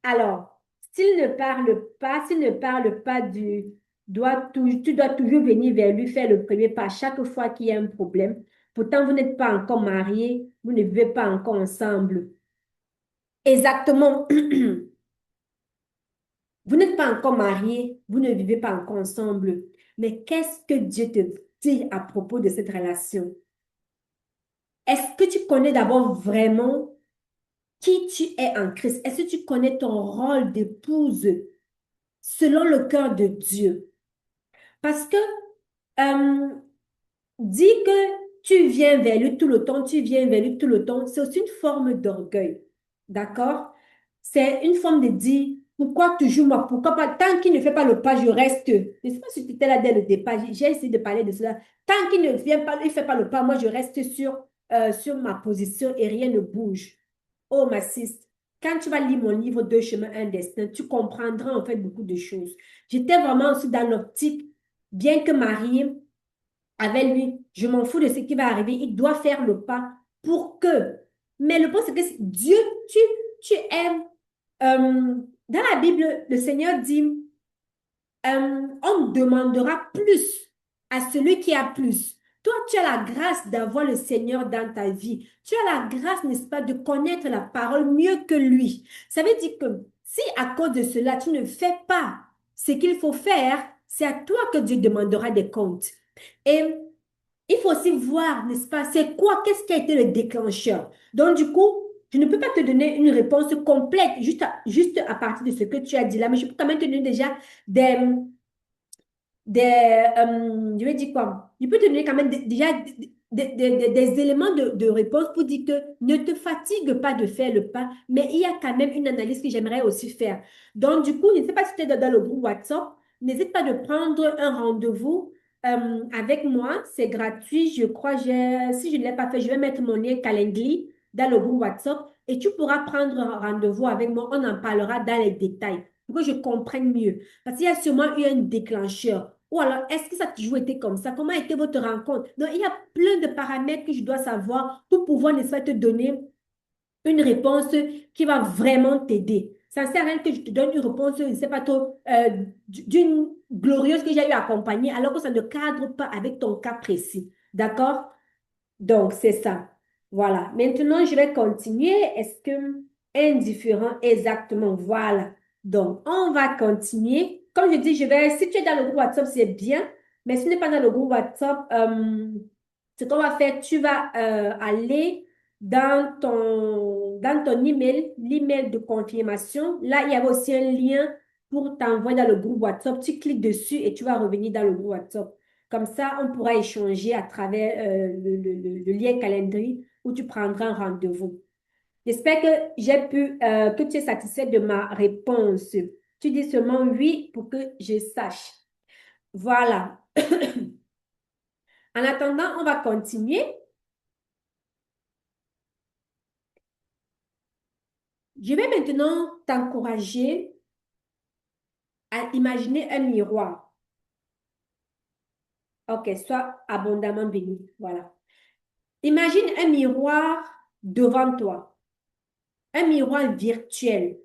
Alors, s'il ne parle pas tu dois toujours venir vers lui faire le premier pas chaque fois qu'il y a un problème. Pourtant, vous n'êtes pas encore mariés, vous ne vivez pas encore ensemble. Exactement. Vous n'êtes pas encore mariés, vous ne vivez pas encore ensemble. Mais qu'est-ce que Dieu te dit à propos de cette relation? Est-ce que tu connais d'abord vraiment qui tu es en Christ? Est-ce que tu connais ton rôle d'épouse selon le cœur de Dieu? Parce que euh, dis que tu viens vers lui tout le temps, tu viens vers lui tout le temps, c'est aussi une forme d'orgueil. D'accord? C'est une forme de dire, pourquoi toujours moi? Pourquoi pas? Tant qu'il ne fait pas le pas, je reste. Je ne sais pas si tu étais là dès le départ. J'ai essayé de parler de cela. Tant qu'il ne vient pas, il ne fait pas le pas, moi, je reste sur ma position et rien ne bouge. Oh, ma siste, quand tu vas lire mon livre Deux chemins, un destin, tu comprendras en fait beaucoup de choses. J'étais vraiment aussi dans l'optique, bien que mariée, avec lui, je m'en fous de ce qui va arriver. Il doit faire le pas pour que. Mais le point, c'est que Dieu, tu aimes. Dans la Bible, le Seigneur dit, on demandera plus à celui qui a plus. Toi, tu as la grâce d'avoir le Seigneur dans ta vie. Tu as la grâce, n'est-ce pas, de connaître la parole mieux que lui. Ça veut dire que si à cause de cela, tu ne fais pas ce qu'il faut faire, c'est à toi que Dieu demandera des comptes. Et il faut aussi voir, n'est-ce pas, c'est quoi, qu'est-ce qui a été le déclencheur. Donc, du coup, je ne peux pas te donner une réponse complète juste à partir de ce que tu as dit là, mais je peux quand même te donner déjà des, je vais dire quoi, je peux te donner quand même déjà des éléments de réponse pour dire que ne te fatigue pas de faire le pas, mais il y a quand même une analyse que j'aimerais aussi faire. Donc, du coup, je ne sais pas si tu es dans le groupe WhatsApp, n'hésite pas de prendre un rendez-vous avec moi, c'est gratuit, je crois, si je ne l'ai pas fait, je vais mettre mon lien Calendly dans le groupe WhatsApp et tu pourras prendre un rendez-vous avec moi, on en parlera dans les détails pour que je comprenne mieux. Parce qu'il y a sûrement eu un déclencheur. Ou alors, est-ce que ça a toujours été comme ça? Comment a été votre rencontre? Donc, il y a plein de paramètres que je dois savoir pour pouvoir, n'est-ce pas, te donner une réponse qui va vraiment t'aider. Ça ne sert à rien que je te donne une réponse, je ne sais pas trop, d'une glorieuse que j'ai eu accompagnée, alors que ça ne cadre pas avec ton cas précis. D'accord? Donc, c'est ça. Voilà. Maintenant, je vais continuer. Est-ce que indifférent, exactement. Voilà. Donc, on va continuer. Comme je dis, si tu es dans le groupe WhatsApp, c'est bien. Mais si tu n'es pas dans le groupe WhatsApp, ce qu'on va faire, tu vas aller dans ton email, l'email de confirmation. Là, il y avait aussi un lien pour t'envoyer dans le groupe WhatsApp. Tu cliques dessus et tu vas revenir dans le groupe WhatsApp. Comme ça, on pourra échanger à travers le lien calendrier où tu prendras un rendez-vous. J'espère que que tu es satisfait de ma réponse. Tu dis seulement oui pour que je sache. Voilà. En attendant, on va continuer. Je vais maintenant t'encourager à imaginer un miroir. Ok, sois abondamment béni. Voilà. Imagine un miroir devant toi, un miroir virtuel.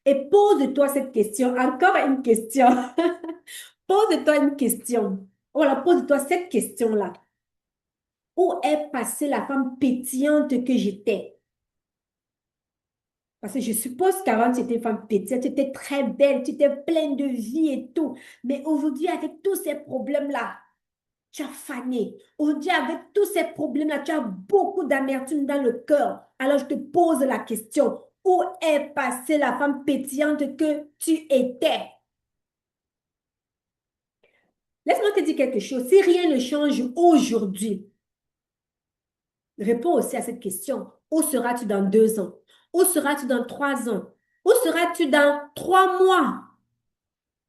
Et pose-toi cette question, encore une question. Pose-toi une question. Voilà, pose-toi cette question-là. Où est passée la femme pétillante que j'étais? Parce que je suppose qu'avant, tu étais une femme pétillante, tu étais très belle, tu étais pleine de vie et tout. Mais aujourd'hui, avec tous ces problèmes-là, tu as fané. Aujourd'hui, avec tous ces problèmes-là, tu as beaucoup d'amertume dans le cœur. Alors, je te pose la question, où est passée la femme pétillante que tu étais? Laisse-moi te dire quelque chose. Si rien ne change aujourd'hui, réponds aussi à cette question. Où seras-tu dans 2 ans? Où seras-tu dans 3 ans? Où seras-tu dans 3 mois?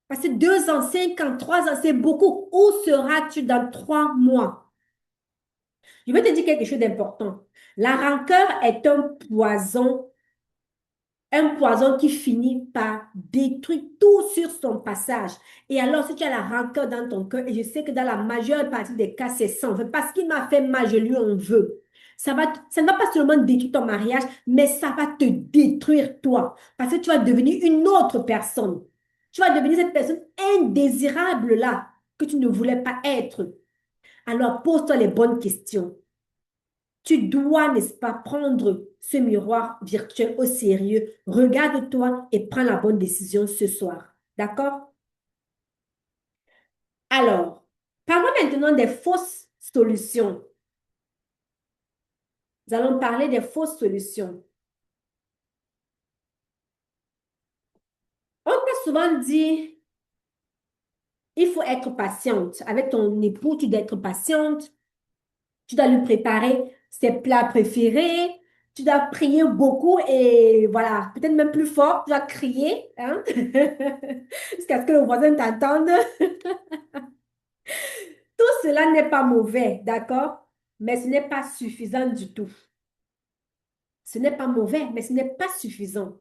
Parce que 2 ans, 5 ans, 3 ans, c'est beaucoup. Où seras-tu dans 3 mois? Je vais te dire quelque chose d'important. La rancœur est un poison qui finit par détruire tout sur son passage. Et alors, si tu as la rancœur dans ton cœur, et je sais que dans la majeure partie des cas, c'est ça, en fait, parce qu'il m'a fait mal, je lui en veux. Ça ne va pas seulement détruire ton mariage, mais ça va te détruire toi. Parce que tu vas devenir une autre personne. Tu vas devenir cette personne indésirable là que tu ne voulais pas être. Alors, pose-toi les bonnes questions. Tu dois, n'est-ce pas, prendre ce miroir virtuel au sérieux. Regarde-toi et prends la bonne décision ce soir. D'accord? Alors, parlons maintenant des fausses solutions. Nous allons parler des fausses solutions. On t'a souvent dit, il faut être patiente. Avec ton époux, tu dois être patiente. Tu dois lui préparer ses plats préférés. Tu dois prier beaucoup et voilà, peut-être même plus fort, tu dois crier, hein, jusqu'à ce que le voisin t'entende. Tout cela n'est pas mauvais, d'accord? Mais ce n'est pas suffisant du tout. Ce n'est pas mauvais, mais ce n'est pas suffisant.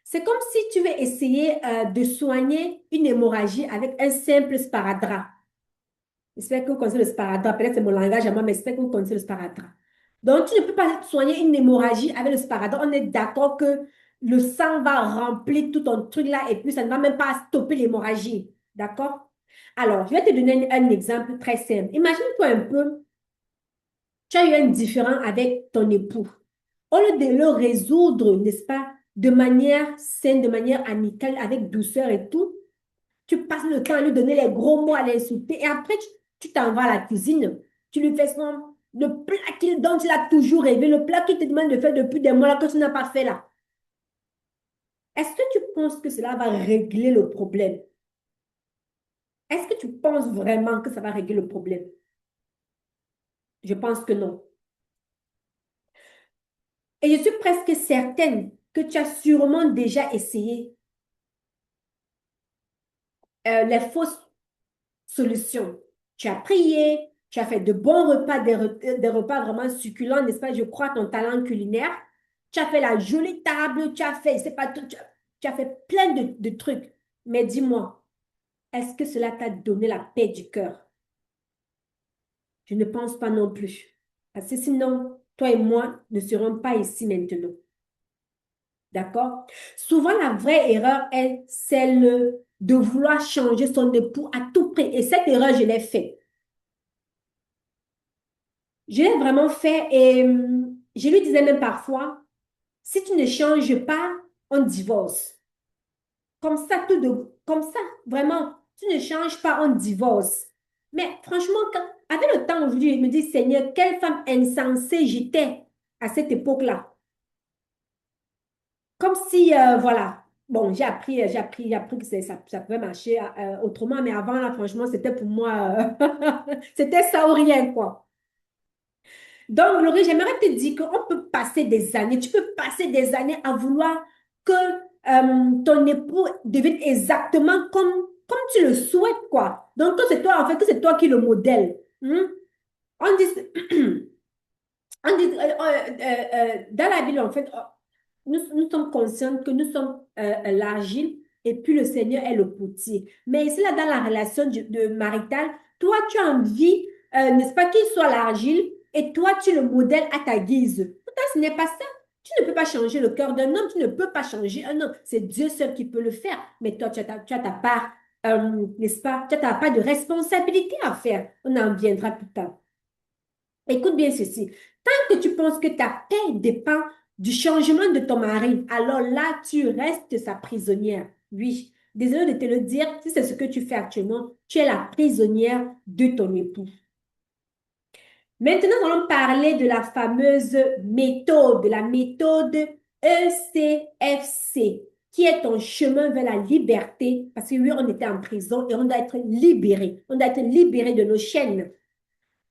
C'est comme si tu veux essayer de soigner une hémorragie avec un simple sparadrap. J'espère que vous connaissez le sparadrap. Peut-être c'est mon langage à moi, mais j'espère que vous connaissez le sparadrap. Donc, tu ne peux pas soigner une hémorragie avec le sparadrap. On est d'accord que le sang va remplir tout ton truc là et puis ça ne va même pas stopper l'hémorragie. D'accord? Alors, je vais te donner un exemple très simple. Imagine-toi un peu, tu as eu un différend avec ton époux. Au lieu de le résoudre, n'est-ce pas, de manière saine, de manière amicale, avec douceur et tout, tu passes le temps à lui donner les gros mots, à l'insulter. Et après, tu t'en vas à la cuisine. Tu lui fais le plat dont il a toujours rêvé, le plat qu'il te demande de faire depuis des mois là, que tu n'as pas fait là. Est-ce que tu penses que cela va régler le problème? Est-ce que tu penses vraiment que ça va régler le problème? Je pense que non. Et je suis presque certaine que tu as sûrement déjà essayé les fausses solution. Tu as prié, tu as fait de bons repas, des repas vraiment succulents, n'est-ce pas? Je crois ton talent culinaire. Tu as fait la jolie table, tu as fait, c'est pas tout, tu as fait plein de trucs. Mais dis-moi, est-ce que cela t'a donné la paix du cœur? Je ne pense pas non plus. Parce que sinon, toi et moi ne serons pas ici maintenant. D'accord? Souvent, la vraie erreur est celle de vouloir changer son époux à tout prix. Et cette erreur, je l'ai faite. Je l'ai vraiment fait et je lui disais même parfois, si tu ne changes pas, on divorce. Comme ça, vraiment, tu ne changes pas, on divorce. Mais franchement, avec le temps aujourd'hui, je me dis, Seigneur, quelle femme insensée j'étais à cette époque-là. Comme si, voilà, bon, j'ai appris que ça pouvait marcher autrement, mais avant, là, franchement, c'était pour moi, c'était ça ou rien, quoi. Donc, Laurie, j'aimerais te dire qu'on peut passer des années, tu peux passer des années à vouloir que ton époux devienne exactement comme tu le souhaites, quoi. Donc, que c'est toi, en fait, que c'est toi qui le modèle. Hmm? On dit, on dit dans la Bible, en fait, nous sommes conscients que nous sommes l'argile et puis le Seigneur est le potier. Mais ici, là, dans la relation de maritale, toi, tu as envie, n'est-ce pas, qu'il soit l'argile et toi, tu le modèles à ta guise. Pourtant, ce n'est pas ça. Tu ne peux pas changer le cœur d'un homme, tu ne peux pas changer un homme. C'est Dieu seul qui peut le faire. Mais toi, tu as ta part, n'est-ce pas, tu as ta part de responsabilité à faire. On en viendra plus tard. Écoute bien ceci. Tant que tu penses que ta paix dépend du changement de ton mari, alors là, tu restes sa prisonnière. Oui, désolé de te le dire, si c'est ce que tu fais actuellement, tu es la prisonnière de ton époux. Maintenant, nous allons parler de la fameuse méthode, la méthode ECFC, qui est ton chemin vers la liberté, parce que oui, on était en prison et on doit être libéré. On doit être libéré de nos chaînes.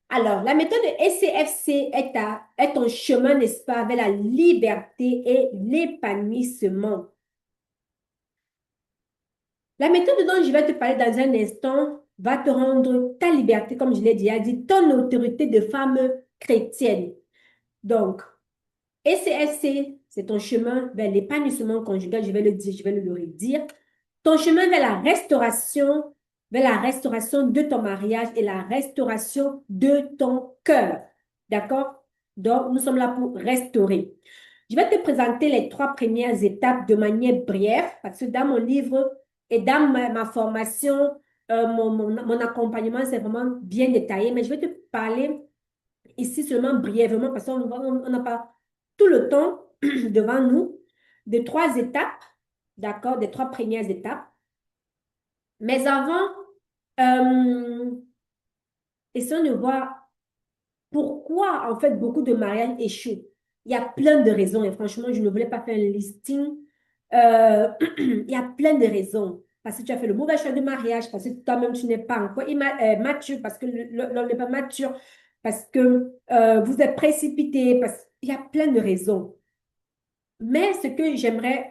Alors, la méthode ECFC est ton chemin, n'est-ce pas, vers la liberté et l'épanouissement. La méthode dont je vais te parler dans un instant va te rendre ta liberté, comme je l'ai déjà dit, ton autorité de femme chrétienne. Donc, ECFC, c'est ton chemin vers l'épanouissement conjugal, je vais le dire, je vais le redire. Ton chemin vers la restauration de ton mariage et la restauration de ton cœur. D'accord? Donc, nous sommes là pour restaurer. Je vais te présenter les trois premières étapes de manière brève, parce que dans mon livre et dans ma formation, mon accompagnement, c'est vraiment bien détaillé, mais je vais te parler ici seulement brièvement, parce qu'on n'a pas tout le temps devant nous, de trois étapes, d'accord, des trois premières étapes. Mais avant, euh, essayons de voir pourquoi, en fait, beaucoup de mariages échouent. Il y a plein de raisons, et franchement, je ne voulais pas faire un listing. Il y a plein de raisons. Parce que tu as fait le mauvais choix de mariage, parce que toi-même, tu n'es pas encore mature, parce que l'homme n'est pas mature, parce que vous êtes précipité, parce qu'il y a plein de raisons. Mais ce que j'aimerais,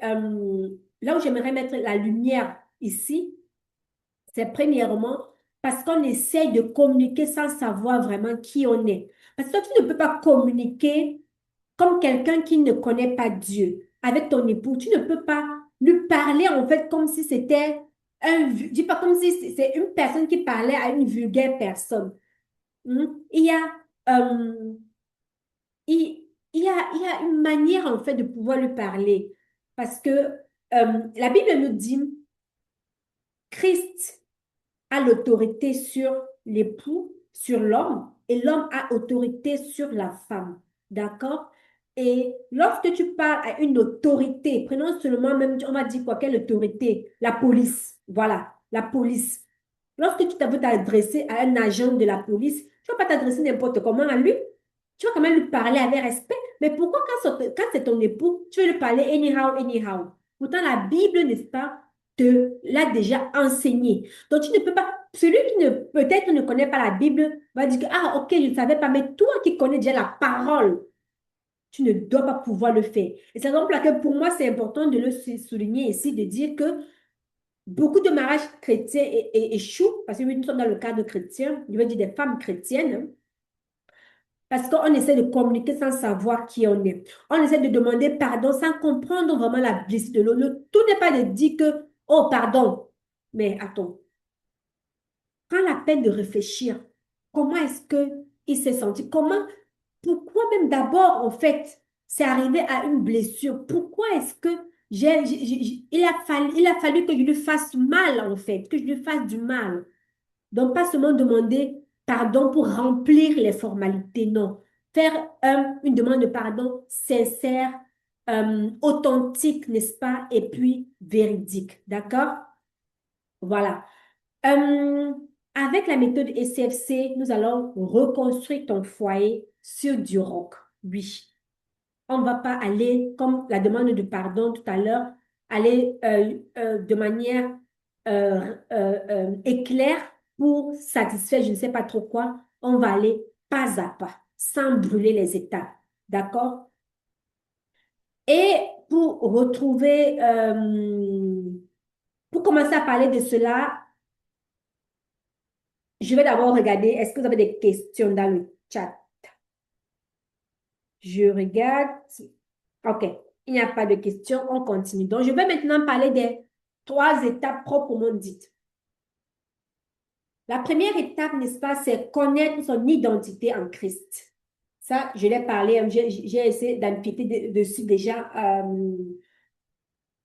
là où j'aimerais mettre la lumière ici, c'est premièrement parce qu'on essaye de communiquer sans savoir vraiment qui on est. Parce que tu ne peux pas communiquer comme quelqu'un qui ne connaît pas Dieu avec ton époux. Tu ne peux pas lui parler en fait comme si c'était dis pas comme si c'est une personne qui parlait à une vulgaire personne. Hmm. Il y a, euh, il y a une manière en fait de pouvoir lui parler. Parce que la Bible nous dit, Christ a l'autorité sur l'époux, sur l'homme, et l'homme a autorité sur la femme. D'accord? Et lorsque tu parles à une autorité, prenons seulement même, on va dire quoi, quelle autorité? La police. Voilà, la police. Lorsque tu veux t'adresser à un agent de la police, tu ne vas pas t'adresser n'importe comment à lui. Tu vas quand même lui parler avec respect. Mais pourquoi quand c'est ton époux, tu veux lui parler anyhow, anyhow? Pourtant, la Bible, n'est-ce pas, te l'a déjà enseigné. Donc, tu ne peux pas, celui qui ne peut-être ne connaît pas la Bible va dire que, ah, ok, je ne savais pas, mais toi qui connais déjà la parole, tu ne dois pas pouvoir le faire. Et c'est donc là que pour moi, c'est important de le souligner ici, de dire que beaucoup de mariages chrétiens échouent, parce que oui, nous sommes dans le cadre chrétien, je veux dire des femmes chrétiennes, hein, parce qu'on essaie de communiquer sans savoir qui on est. On essaie de demander pardon sans comprendre vraiment la blessure de l'autre. Tout n'est pas de dire que, oh, pardon. Mais attends, prends la peine de réfléchir. Comment est-ce que il s'est senti? Pourquoi même d'abord, en fait, c'est arrivé à une blessure? Pourquoi est-ce que il a fallu que je lui fasse mal, en fait, que je lui fasse du mal? Donc, pas seulement demander pardon pour remplir les formalités, non. Faire une demande de pardon sincère, authentique, n'est-ce pas? Et puis véridique, d'accord? Voilà. Euh, Avec la méthode SFC, nous allons reconstruire ton foyer sur du roc. Oui. On ne va pas aller, comme la demande de pardon tout à l'heure, aller de manière éclair pour satisfaire je ne sais pas trop quoi. On va aller pas à pas, sans brûler les étapes. D'accord? Et pour commencer à parler de cela, je vais d'abord regarder, est-ce que vous avez des questions dans le chat? Je regarde. OK. Il n'y a pas de questions. On continue. Donc, je vais maintenant parler des trois étapes proprement dites. La première étape, n'est-ce pas, c'est connaître son identité en Christ. Ça, je l'ai parlé, j'ai essayé d'empiéter dessus déjà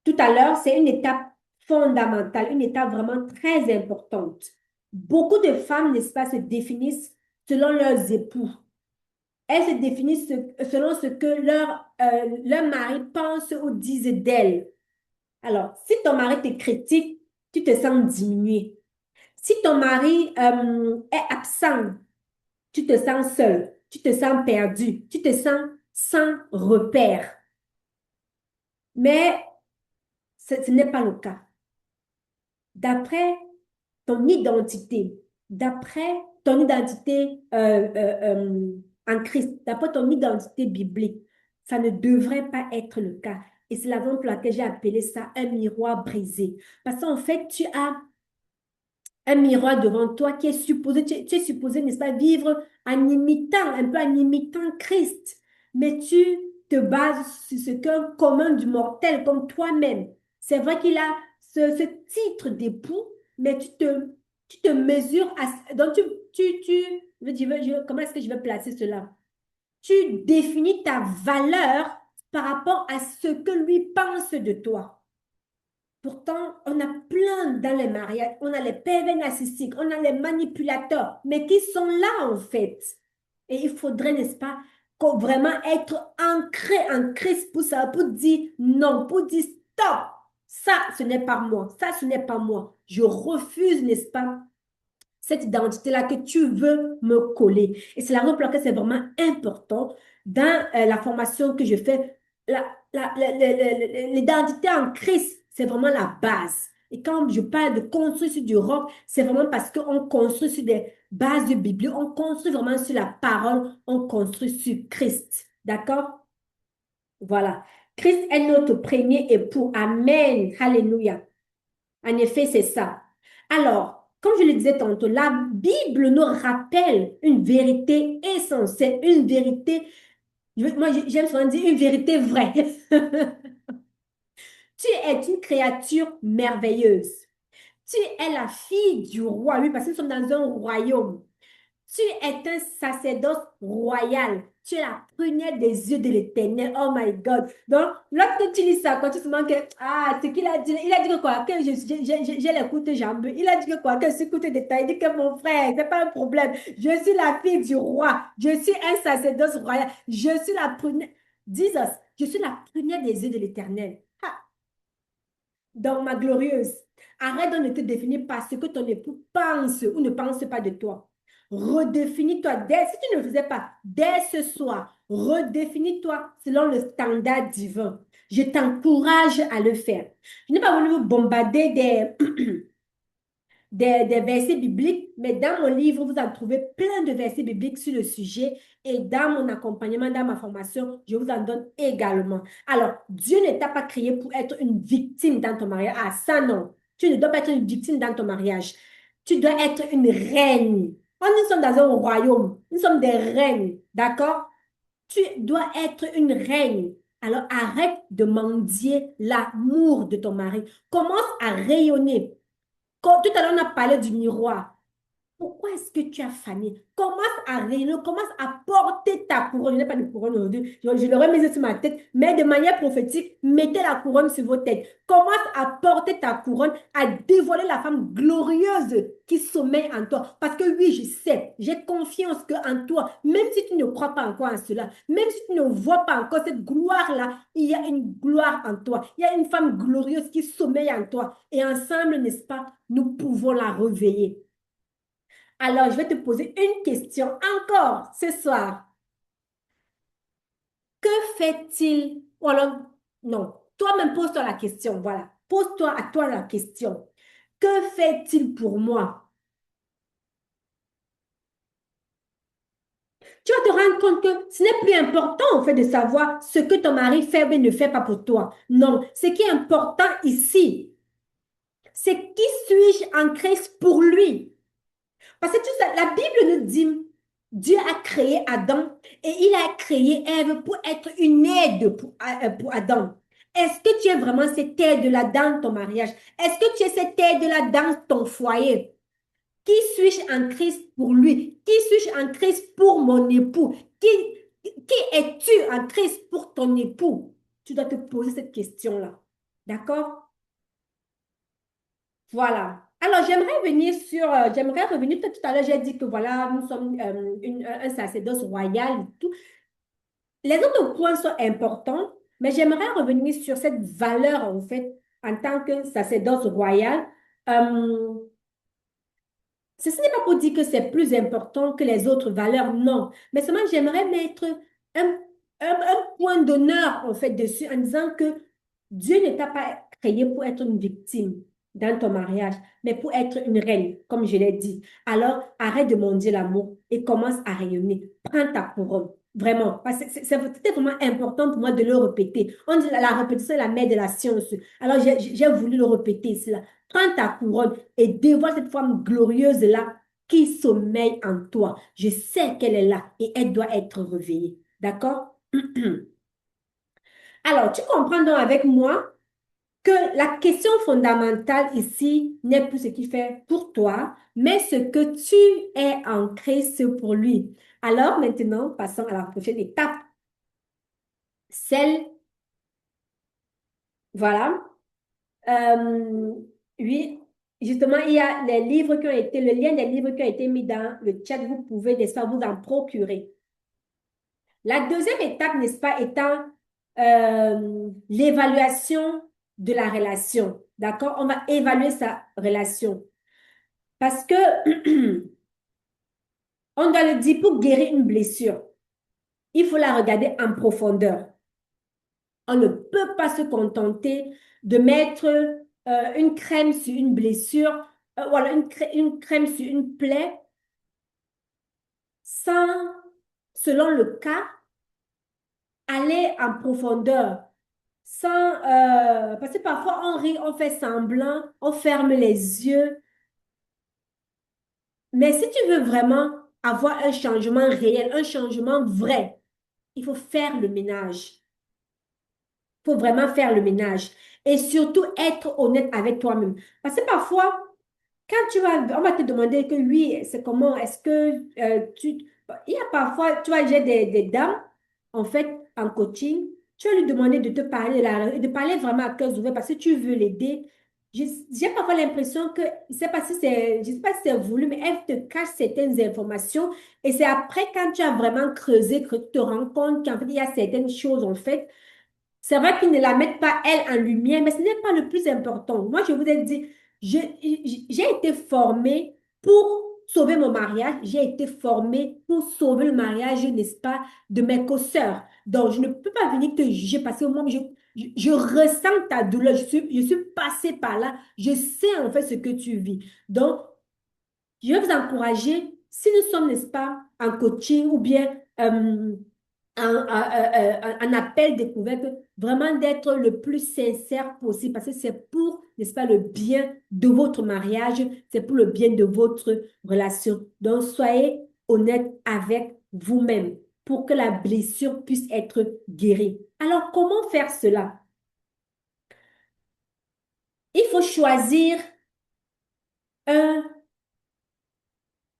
tout à l'heure. C'est une étape fondamentale, une étape vraiment très importante. Beaucoup de femmes, n'est-ce pas, se définissent selon leurs époux. Elles se définissent selon ce que leur mari pense ou dise d'elles. Alors, si ton mari te critique, tu te sens diminué. Si ton mari est absent, tu te sens seul. tu te sens perdu, tu te sens sans repère. Mais ce n'est pas le cas. D'après ton identité, d'après ton identité en Christ, d'après ton identité biblique, ça ne devrait pas être le cas. Et c'est la raison pour laquelle j'ai appelé ça un miroir brisé. Parce qu'en fait, tu as un miroir devant toi qui est supposé, tu es supposé, n'est-ce pas, vivre en imitant, un peu en imitant Christ. Mais tu te bases sur ce qu'un commun du mortel comme toi-même. C'est vrai qu'il a ce titre d'époux, mais tu te mesures à... Donc, comment est-ce que je vais placer cela? Tu définis ta valeur par rapport à ce que lui pense de toi. Pourtant, on a plein dans les mariages. On a les pervers narcissiques, on a les manipulateurs, mais qui sont là en fait. Et il faudrait, n'est-ce pas, vraiment être ancré en Christ pour ça, pour dire non, pour dire stop. Ça, ce n'est pas moi. Ça, ce n'est pas moi. Je refuse, n'est-ce pas, cette identité-là que tu veux me coller. Et c'est la raison pour laquelle c'est vraiment important dans la formation que je fais. L'identité en Christ, c'est vraiment la base. Et quand je parle de construire sur du roc, c'est vraiment parce qu'on construit sur des bases de Bible, on construit vraiment sur la parole, on construit sur Christ. D'accord? Voilà. Christ est notre premier époux. Amen. Alléluia. En effet, c'est ça. Alors, comme je le disais tantôt, la Bible nous rappelle une vérité essentielle, une vérité, moi j'aime souvent dire une vérité vraie. Tu es une créature merveilleuse. Tu es la fille du roi, oui, parce que nous sommes dans un royaume. Tu es un sacerdoce royal. Tu es la prunelle des yeux de l'Éternel. Oh my God. Donc, lorsque tu lis ça, quand tu te demandes que, ah, ce qu'il a dit que quoi? Que j'ai l'écoute jambes. Il a dit que quoi? Que je écoute détail. Il dit que mon frère, c'est pas un problème. Je suis la fille du roi. Je suis un sacerdoce royal. Je suis la prunelle. Jesus, je suis la prunelle des yeux de l'Éternel. Ah, donc, ma glorieuse, arrête de ne te définir par ce que ton époux pense ou ne pense pas de toi. Redéfinis-toi si tu ne le faisais pas, dès ce soir, redéfinis-toi selon le standard divin. Je t'encourage à le faire. Je n'ai pas voulu vous bombarder des versets bibliques, mais dans mon livre, vous en trouvez plein de versets bibliques sur le sujet et dans mon accompagnement, dans ma formation, je vous en donne également. Alors, Dieu ne t'a pas créé pour être une victime dans ton mariage. Ah, ça non. Tu ne dois pas être une victime dans ton mariage. Tu dois être une reine. Oh, nous sommes dans un royaume. Nous sommes des reines. D'accord? Tu dois être une reine. Alors, arrête de mendier l'amour de ton mari. Commence à rayonner. Tout à l'heure, on a parlé du miroir. Pourquoi est-ce que tu as fané? Commence à rayonner, commence à porter ta couronne. Je n'ai pas de couronne aujourd'hui. Je l'aurais mise sur ma tête, mais de manière prophétique, mettez la couronne sur vos têtes. Commence à porter ta couronne, à dévoiler la femme glorieuse qui sommeille en toi. Parce que oui, je sais, j'ai confiance qu'en toi, même si tu ne crois pas encore en cela, même si tu ne vois pas encore cette gloire-là, il y a une gloire en toi. Il y a une femme glorieuse qui sommeille en toi. Et ensemble, n'est-ce pas, nous pouvons la réveiller. Alors, je vais te poser une question encore ce soir. Que fait-il? Ou alors, non, toi-même pose-toi la question. Voilà, pose-toi à toi la question. Que fait-il pour moi? Tu vas te rendre compte que ce n'est plus important en fait de savoir ce que ton mari fait ou ne fait pas pour toi. Non, ce qui est important ici, c'est qui suis-je en Christ pour lui? Parce que tu sais, la Bible nous dit, Dieu a créé Adam et il a créé Ève pour être une aide pour Adam. Est-ce que tu es vraiment cette aide-là dans ton mariage? Est-ce que tu es cette aide-là dans ton foyer? Qui suis-je en Christ pour lui? Qui suis-je en Christ pour mon époux? Qui es-tu en Christ pour ton époux? Tu dois te poser cette question-là. D'accord? Voilà. Alors, j'aimerais revenir, tout à l'heure, j'ai dit que voilà, nous sommes un sacerdoce royal et tout. Les autres points sont importants, mais j'aimerais revenir sur cette valeur, en fait, en tant que sacerdoce royal. Euh, Ceci n'est pas pour dire que c'est plus important que les autres valeurs, non. Mais seulement, j'aimerais mettre un, un point d'honneur, en fait, dessus en disant que Dieu ne t'a pas créé pour être une victime dans ton mariage, mais pour être une reine, comme je l'ai dit. Alors, arrête de mendier l'amour et commence à rayonner. Prends ta couronne. Vraiment, parce que c'était vraiment important pour moi de le répéter. On dit la répétition est la mère de la science. Alors, j'ai voulu le répéter cela. Prends ta couronne et dévoile cette femme glorieuse-là qui sommeille en toi. Je sais qu'elle est là et elle doit être réveillée. D'accord? Alors, tu comprends donc avec moi que la question fondamentale ici n'est plus ce qu'il fait pour toi, mais ce que tu es en Christ pour lui. Alors maintenant, passons à la prochaine étape. Celle, voilà. Euh, oui, justement, il y a les livres qui ont été, le lien des livres qui ont été mis dans le chat. Vous pouvez, n'est-ce pas, vous en procurer. La deuxième étape, n'est-ce pas, étant l'évaluation de la relation. D'accord? On va évaluer sa relation. Parce que on doit le dire pour guérir une blessure. Il faut la regarder en profondeur. On ne peut pas se contenter de mettre une crème sur une blessure, voilà, une crème sur une plaie sans, selon le cas, aller en profondeur. Sans, parce que parfois on rit, on fait semblant, on ferme les yeux. Mais si tu veux vraiment avoir un changement réel, un changement vrai, il faut faire le ménage. Il faut vraiment faire le ménage. Et surtout être honnête avec toi-même. Parce que parfois, quand on va te demander que lui, c'est comment, est-ce que tu... Il y a parfois, tu vois, j'ai des dames, en fait, en coaching, tu vas lui demander de te parler, de parler vraiment à cœur ouvert parce que tu veux l'aider. J'ai parfois l'impression que, je sais pas si c'est, je sais pas si c'est voulu, mais elle te cache certaines informations et c'est après quand tu as vraiment creusé que tu te rends compte qu'en fait, il y a certaines choses, en fait, c'est vrai qu'ils ne la mettent pas, elle, en lumière, mais ce n'est pas le plus important. Moi, je vous ai dit, j'ai été formée pour sauver mon mariage. J'ai été formée pour sauver le mariage, n'est-ce pas, de mes co-sœurs. Donc, je ne peux pas venir te juger parce que moi, je ressens ta douleur. Je suis passée par là. Je sais en fait ce que tu vis. Donc, je vais vous encourager, si nous sommes, n'est-ce pas, en coaching ou bien un appel découverte, vraiment d'être le plus sincère possible parce que c'est pour, n'est-ce pas, le bien de votre mariage, c'est pour le bien de votre relation. Donc, soyez honnête avec vous-même pour que la blessure puisse être guérie. Alors, comment faire cela? Il faut choisir un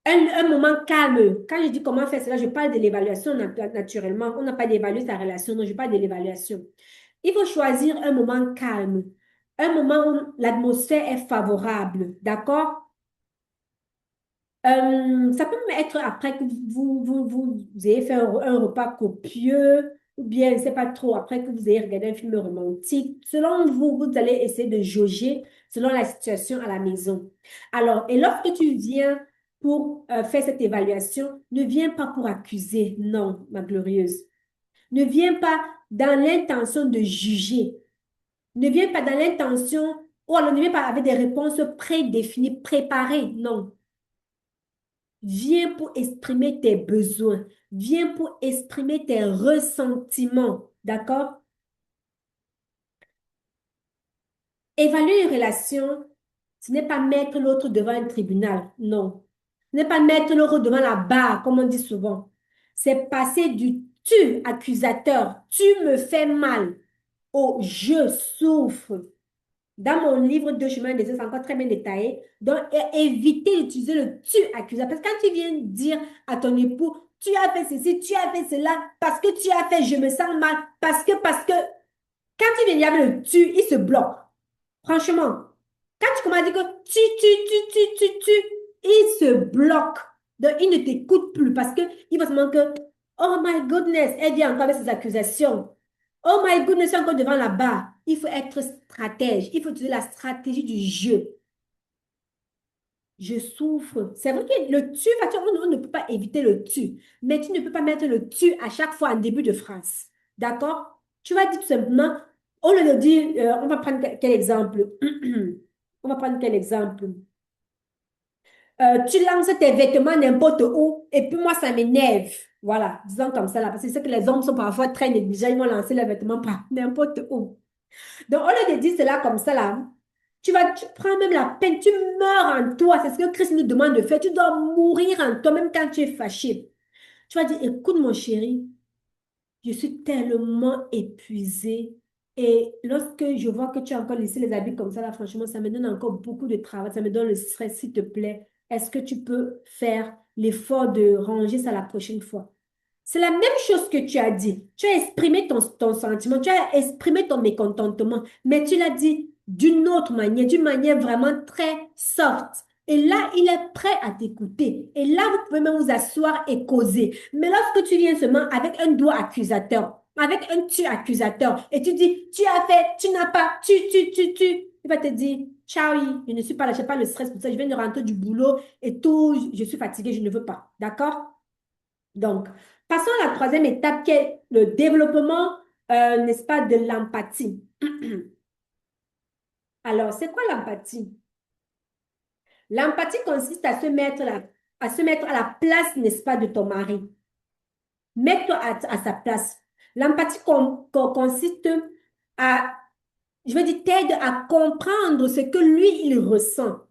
un moment calme. Quand je dis comment faire cela, je parle de l'évaluation naturellement. On n'a pas d'évaluer sa relation, non, je parle de l'évaluation. Il faut choisir un moment calme, un moment où l'atmosphère est favorable, d'accord? Ça peut même être après que vous ayez fait un repas copieux, ou bien, je ne sais pas trop, après que vous ayez regardé un film romantique. Selon vous, vous allez essayer de jauger selon la situation à la maison. Alors, et lorsque tu viens pour faire cette évaluation, ne viens pas pour accuser, non, ma glorieuse. Ne viens pas dans l'intention de juger. Ne viens pas dans l'intention, ou alors ne viens pas avec des réponses prédéfinies, préparées, non. Viens pour exprimer tes besoins. Viens pour exprimer tes ressentiments. D'accord? Évaluer une relation, ce n'est pas mettre l'autre devant un tribunal. Non. Ce n'est pas mettre l'autre devant la barre, comme on dit souvent. C'est passer du tu accusateur, tu me fais mal, au je souffre. Dans mon livre Deux chemins des c'est encore très bien détaillé. Donc, éviter d'utiliser le tu accusé. Parce que quand tu viens dire à ton époux, tu as fait ceci, tu as fait cela, parce que tu as fait, je me sens mal, parce que, quand tu viens dire avec le tu, il se bloque. Franchement, quand tu commences à dire que tu, il se bloque. Donc, il ne t'écoute plus parce que il va se demander que, oh my goodness, elle vient encore avec ses accusations. Oh my goodness, encore devant la barre. Il faut être stratège. Il faut utiliser la stratégie du jeu. je souffre. C'est vrai que le tu, on ne peut pas éviter le tu, mais tu ne peux pas mettre le tu à chaque fois en début de phrase. D'accord? Tu vas dire tout simplement, au lieu de dire, on va prendre quel exemple? On va prendre quel exemple? Tu lances tes vêtements n'importe où et puis moi, ça m'énerve. Voilà, disons comme ça là, parce que c'est que les hommes sont parfois très négligents, ils vont lancer les vêtements par n'importe où. Donc, au lieu de dire cela comme ça là, tu prends même la peine, tu meurs en toi. C'est ce que Christ nous demande de faire. Tu dois mourir en toi, même quand tu es fâché. Tu vas dire, écoute mon chéri, je suis tellement épuisée. Et lorsque je vois que tu as encore laissé les habits comme ça, là, franchement, ça me donne encore beaucoup de travail. Ça me donne le stress, s'il te plaît. Est-ce que tu peux faire l'effort de ranger ça la prochaine fois? C'est la même chose que tu as dit. Tu as exprimé ton sentiment, tu as exprimé ton mécontentement, mais tu l'as dit d'une manière vraiment très soft. Et là, il est prêt à t'écouter. Et là, vous pouvez même vous asseoir et causer. Mais lorsque tu viens seulement avec un doigt accusateur, avec un tu accusateur, et tu dis, tu as fait, tu n'as pas, tu, il va te dire, ciao, je ne suis pas là, je n'ai pas le stress pour ça, je viens de rentrer du boulot et tout, je suis fatiguée, je ne veux pas. D'accord? Donc, passons à la troisième étape qui est le développement, n'est-ce pas, de l'empathie. Alors, c'est quoi l'empathie? L'empathie consiste à se mettre à la place, n'est-ce pas, de ton mari. Mets-toi à sa place. L'empathie consiste à, je veux dire, t'aide à comprendre ce que lui, il ressent.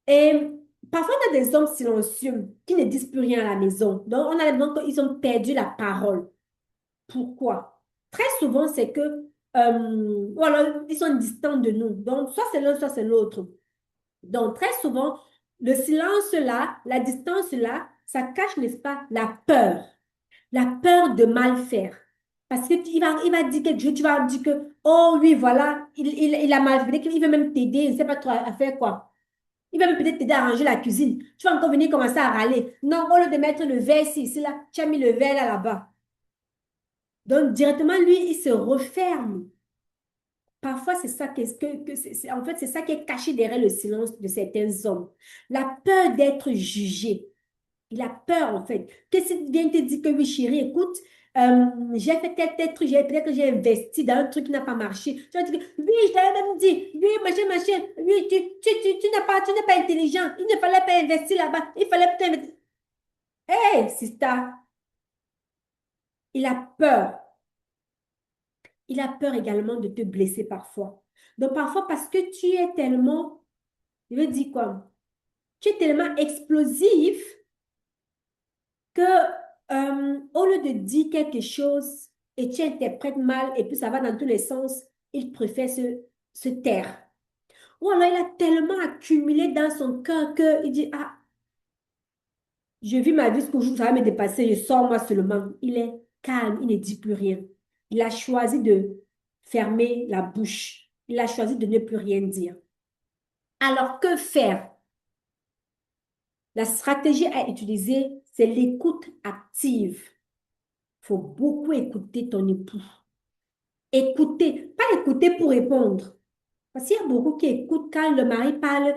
Et parfois, on a des hommes silencieux qui ne disent plus rien à la maison. Donc, on a l'impression qu'ils ont perdu la parole. Pourquoi? Très souvent, c'est que, voilà, ils sont distants de nous. Donc, soit c'est l'un, soit c'est l'autre. Donc, très souvent, le silence-là, la distance-là, ça cache, n'est-ce pas, la peur de mal faire. Parce que il va dire quelque chose, tu vas dire que, oh oui, voilà, il a mal fait, il veut même t'aider, il ne sait pas trop à faire quoi. Il va même peut-être t'aider à ranger la cuisine. Tu vas encore venir commencer à râler. Non, au lieu de mettre le verre ici, là, tu as mis le verre là, là-bas. Donc, directement, lui, il se referme. Parfois, c'est ça en fait, c'est ça qui est caché derrière le silence de certains hommes. La peur d'être jugé. Il a peur, en fait. Que s'il vient te dire que oui, chérie, écoute, j'ai fait tel truc, peut-être que j'ai investi dans un truc qui n'a pas marché. Tu vas dire que, oui, je t'avais même dit, oui, machin, oui, tu n'es pas intelligent. Il ne fallait pas investir là-bas. Il fallait peut-être investir. Hé, Sista, il a peur. Il a peur également de te blesser parfois. Donc parfois parce que tu es tellement, je veux dire quoi, tu es tellement explosif que au lieu de dire quelque chose et tu interprètes mal et puis ça va dans tous les sens, il préfère se taire. Ou alors il a tellement accumulé dans son cœur qu'il dit, ah, je vis ma vie jusqu'au jour où ça va me dépasser, je sors moi seulement. Il est calme, il ne dit plus rien. Il a choisi de fermer la bouche. Il a choisi de ne plus rien dire. Alors, que faire? La stratégie à utiliser, c'est l'écoute active. Il faut beaucoup écouter ton époux. Écouter, pas écouter pour répondre. Parce qu'il y a beaucoup qui écoutent quand le mari parle.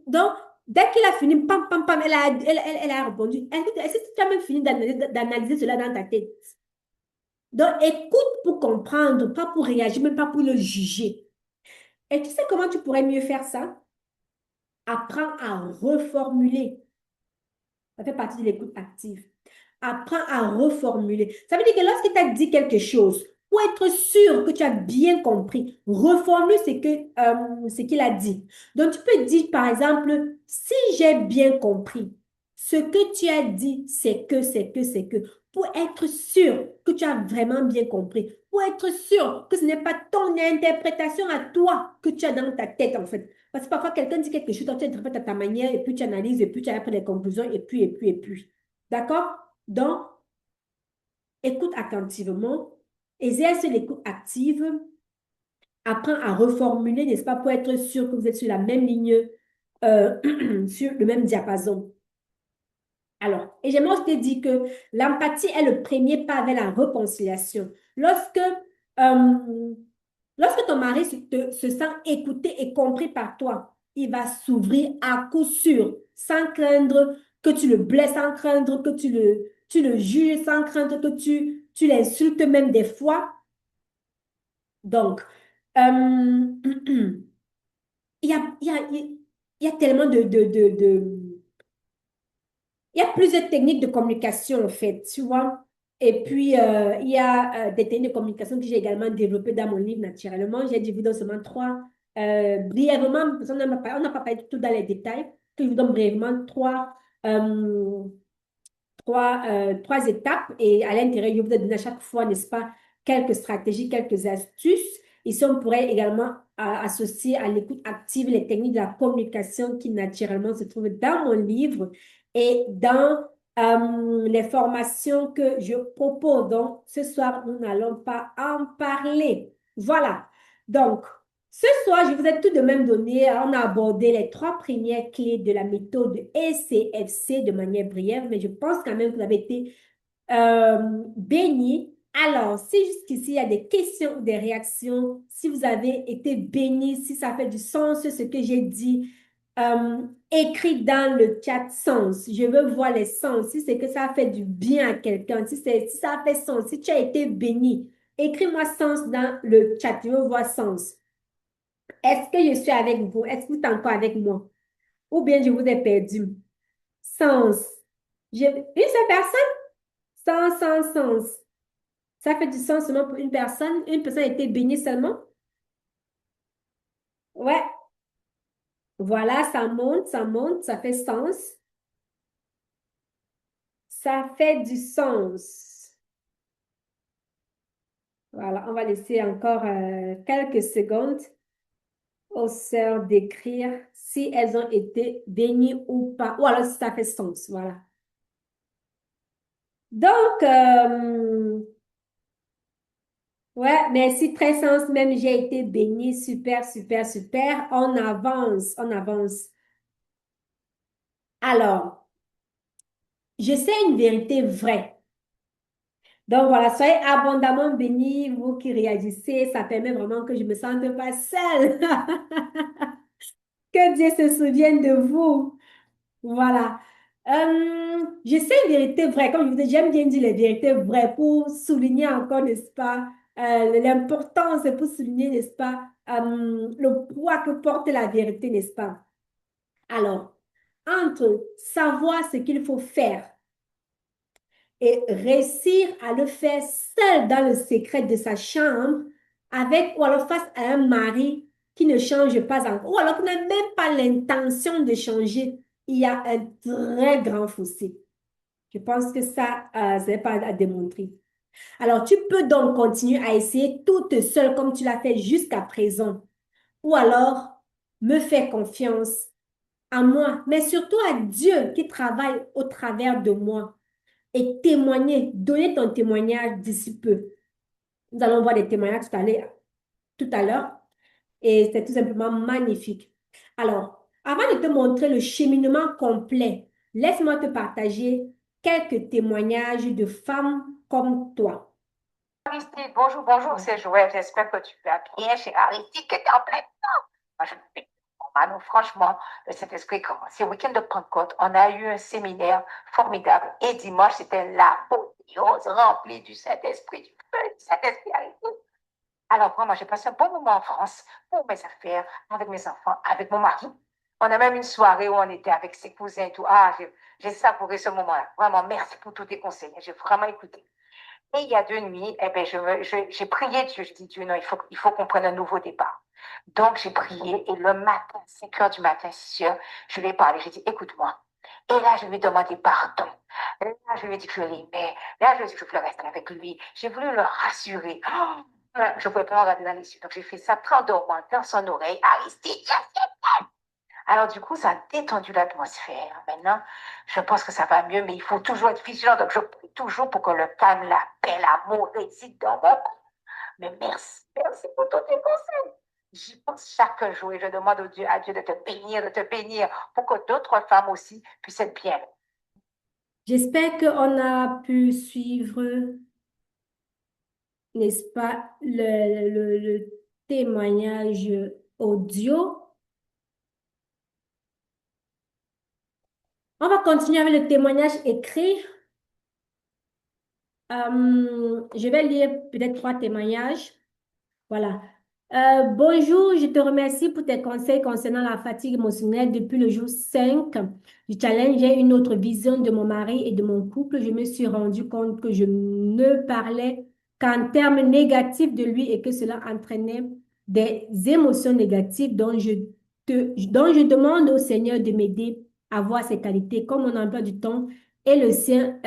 Donc, dès qu'il a fini, pam, pam, pam, elle a répondu. Est-ce que tu as même fini d'analyser cela dans ta tête? Donc, écoute pour comprendre, pas pour réagir, même pas pour le juger. Et tu sais comment tu pourrais mieux faire ça? Apprends à reformuler. Ça fait partie de l'écoute active. Apprends à reformuler. Ça veut dire que lorsqu'il t'a dit quelque chose, pour être sûr que tu as bien compris, reformule ce qu'il a dit. Donc, tu peux dire, par exemple, si j'ai bien compris, ce que tu as dit, c'est que, pour être sûr que tu as vraiment bien compris, pour être sûr que ce n'est pas ton interprétation à toi que tu as dans ta tête, en fait. Parce que parfois, quelqu'un dit quelque chose, toi, tu interprètes à ta manière, et puis tu analyses, et puis tu apprends les conclusions, et puis. D'accord? Donc, écoute attentivement, exerce l'écoute active, apprends à reformuler, n'est-ce pas, pour être sûr que vous êtes sur la même ligne, sur le même diapason. Alors, et j'aimerais aussi te dire que l'empathie est le premier pas vers la réconciliation. Euh, lorsque ton mari se sent écouté et compris par toi, il va s'ouvrir à coup sûr, sans craindre que tu le blesses, sans craindre que tu le juges, sans craindre que tu l'insultes même des fois. Donc, euh, il y a, il y a, il y a tellement il y a plusieurs techniques de communication, en fait, tu vois. Et puis, il y a des techniques de communication que j'ai également développées dans mon livre naturellement. J'ai divisé seulement trois. Brièvement, parce qu'on on n'a pas parlé tout dans les détails, que je vous donne brièvement euh, trois étapes. Et à l'intérieur, je vous ai donné à chaque fois, n'est-ce pas, quelques stratégies, quelques astuces. Ici, on pourrait également associer à l'écoute active les techniques de la communication qui naturellement se trouvent dans mon livre et dans les formations que je propose. Donc, ce soir, nous n'allons pas en parler. Voilà. Donc, ce soir, je vous ai tout de même donné, on a abordé les trois premières clés de la méthode ECFC de manière brève, mais je pense quand même que vous avez été bénis. Alors, si jusqu'ici, il y a des questions ou des réactions, si vous avez été bénis, si ça fait du sens ce que j'ai dit, écrit dans le chat sens. Je veux voir les sens. Si c'est que ça a fait du bien à quelqu'un, si ça a fait sens, si tu as été béni, écris-moi sens dans le chat. Je veux voir sens. Est-ce que je suis avec vous? Est-ce que vous êtes encore avec moi? Ou bien je vous ai perdu? Sens. Une seule personne? Sens. Ça fait du sens seulement pour une personne. Une personne a été bénie seulement. Ouais. Voilà, ça monte, ça fait sens. Ça fait du sens. Voilà, on va laisser encore quelques secondes aux sœurs d'écrire si elles ont été bénies ou pas. Ou alors si ça fait sens. Voilà. Donc, ouais, merci, très sens même, j'ai été bénie, super, on avance. Alors, je sais une vérité vraie. Donc voilà, soyez abondamment bénis, vous qui réagissez, ça permet vraiment que je me sente pas seule. Que Dieu se souvienne de vous. Voilà. Je sais une vérité vraie, comme je vous dis, j'aime bien dire les vérités vraies pour souligner encore, n'est-ce pas, l'importance et pour souligner, n'est-ce pas, le poids que porte la vérité, n'est-ce pas? Alors, entre savoir ce qu'il faut faire et réussir à le faire seul dans le secret de sa chambre, avec ou alors face à un mari qui ne change pas encore, ou alors qui n'a même pas l'intention de changer, il y a un très grand fossé. Je pense que ça, ce n'est pas à démontrer. Alors, tu peux donc continuer à essayer toute seule comme tu l'as fait jusqu'à présent, ou alors me faire confiance à moi, mais surtout à Dieu qui travaille au travers de moi et témoigner, donner ton témoignage d'ici peu. Nous allons voir des témoignages tout à l'heure et c'est tout simplement magnifique. Alors, avant de te montrer le cheminement complet, laisse-moi te partager quelques témoignages de femmes comme toi. Aristide, bonjour, bonjour, c'est Joël. J'espère que tu vas bien chez Aristide, que tu es en plein temps. Moi, je me dis, non, franchement, le Saint-Esprit commence. Ce week-end de Pentecôte, on a eu un séminaire formidable. Et dimanche, c'était l'apothéose remplie du Saint-Esprit, du feu du Saint-Esprit Aristide. Alors, moi, j'ai passé un bon moment en France pour mes affaires, avec mes enfants, avec mon mari. On a même une soirée où on était avec ses cousins et tout. Ah, j'ai savouré ce moment-là. Vraiment, merci pour tous tes conseils. J'ai vraiment écouté. Et il y a 2 nuits, eh ben, j'ai prié Dieu. Je dis, Dieu, non, il faut qu'on prenne un nouveau départ. Donc, j'ai prié et le matin, 5 heures du matin, 6 heures, je lui ai parlé. J'ai dit, écoute-moi. Et là, je lui ai demandé pardon. Et là, je lui ai dit que je l'aimais. Là, je lui ai dit que je voulais rester avec lui. J'ai voulu le rassurer. Oh, je ne pouvais pas me regarder dans les yeux. Donc, j'ai fait ça en dormant dans son oreille. Aristide, yes, yes. Alors, du coup, ça a détendu l'atmosphère. Maintenant, je pense que ça va mieux, mais il faut toujours être vigilant. Donc, je prie toujours pour que le calme, la paix, l'amour réside dans mon cœur. Mais merci pour tous tes conseils. J'y pense chaque jour et je demande à Dieu de te bénir pour que d'autres femmes aussi puissent être bien. J'espère qu'on a pu suivre, n'est-ce pas, le témoignage audio. On va continuer avec le témoignage écrit. Je vais lire peut-être 3 témoignages. Voilà. Bonjour, je te remercie pour tes conseils concernant la fatigue émotionnelle. Depuis le jour 5 du challenge, j'ai une autre vision de mon mari et de mon couple. Je me suis rendu compte que je ne parlais qu'en termes négatifs de lui et que cela entraînait des émotions négatives dont je demande au Seigneur de m'aider à voir ses qualités. Comme mon emploi du temps et le sien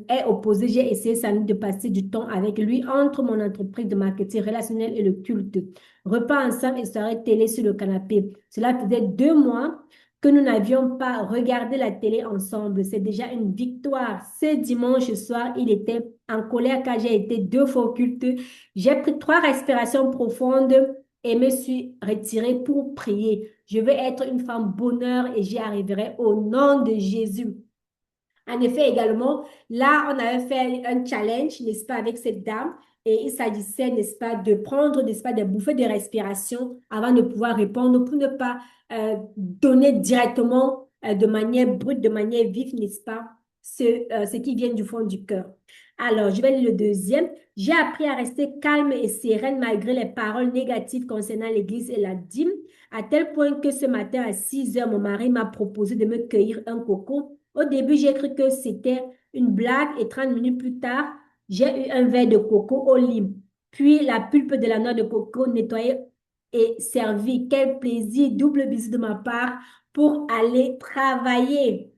est opposé, j'ai essayé sans doute de passer du temps avec lui entre mon entreprise de marketing relationnel et le culte. Repas ensemble et soirée télé sur le canapé. Cela faisait 2 mois que nous n'avions pas regardé la télé ensemble. C'est déjà une victoire. Ce dimanche soir, il était en colère car j'ai été 2 fois au culte. J'ai pris 3 respirations profondes et me suis retirée pour prier. Je veux être une femme bonheur et j'y arriverai au nom de Jésus. En effet, également, là, on avait fait un challenge, n'est-ce pas, avec cette dame, et il s'agissait, n'est-ce pas, de prendre, n'est-ce pas, des bouffées de respiration avant de pouvoir répondre pour ne pas donner directement de manière brute, de manière vive, n'est-ce pas, ce qui vient du fond du cœur. Alors, je vais lire le deuxième. J'ai appris à rester calme et sereine malgré les paroles négatives concernant l'Église et la dîme, à tel point que ce matin à 6 heures, mon mari m'a proposé de me cueillir un coco. Au début, j'ai cru que c'était une blague et 30 minutes plus tard, j'ai eu un verre de coco au lime. Puis la pulpe de la noix de coco nettoyée et servie. Quel plaisir, double bisou de ma part pour aller travailler.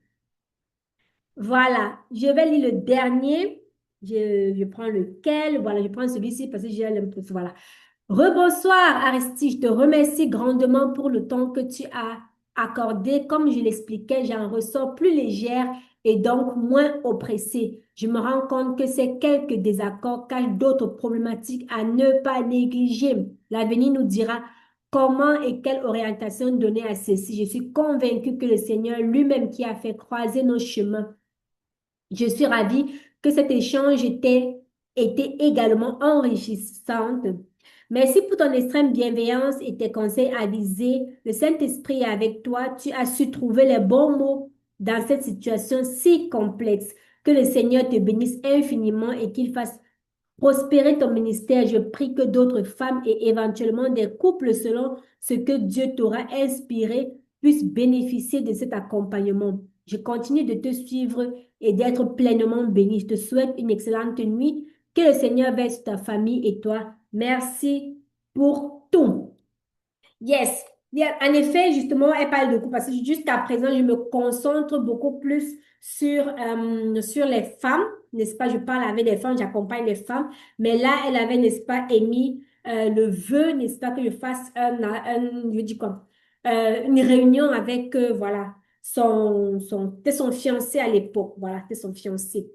Voilà, je vais lire le dernier. Je prends lequel? Voilà, je prends celui-ci parce que j'ai l'impression. Voilà. Rebonsoir, Aristide. Je te remercie grandement pour le temps que tu as accordé. Comme je l'expliquais, j'en ressors plus légère et donc moins oppressée. Je me rends compte que ces quelques désaccords cachent d'autres problématiques à ne pas négliger. L'avenir nous dira comment et quelle orientation donner à ceci. Je suis convaincue que le Seigneur lui-même qui a fait croiser nos chemins. Je suis ravie que cet échange était également enrichissant. Merci pour ton extrême bienveillance et tes conseils avisés. Le Saint-Esprit est avec toi. Tu as su trouver les bons mots dans cette situation si complexe. Que le Seigneur te bénisse infiniment et qu'il fasse prospérer ton ministère. Je prie que d'autres femmes et éventuellement des couples selon ce que Dieu t'aura inspiré puissent bénéficier de cet accompagnement. Je continue de te suivre et d'être pleinement béni. Je te souhaite une excellente nuit. Que le Seigneur veille sur ta famille et toi. Merci pour tout. Yes. En effet, justement, elle parle de couple parce que jusqu'à présent, je me concentre beaucoup plus sur les femmes, n'est-ce pas? Je parle avec les femmes, j'accompagne les femmes, mais là, elle avait, n'est-ce pas, émis le vœu, n'est-ce pas, que je fasse je dis quoi? Une réunion avec, voilà, c'était son fiancé à l'époque, voilà, c'était son fiancé.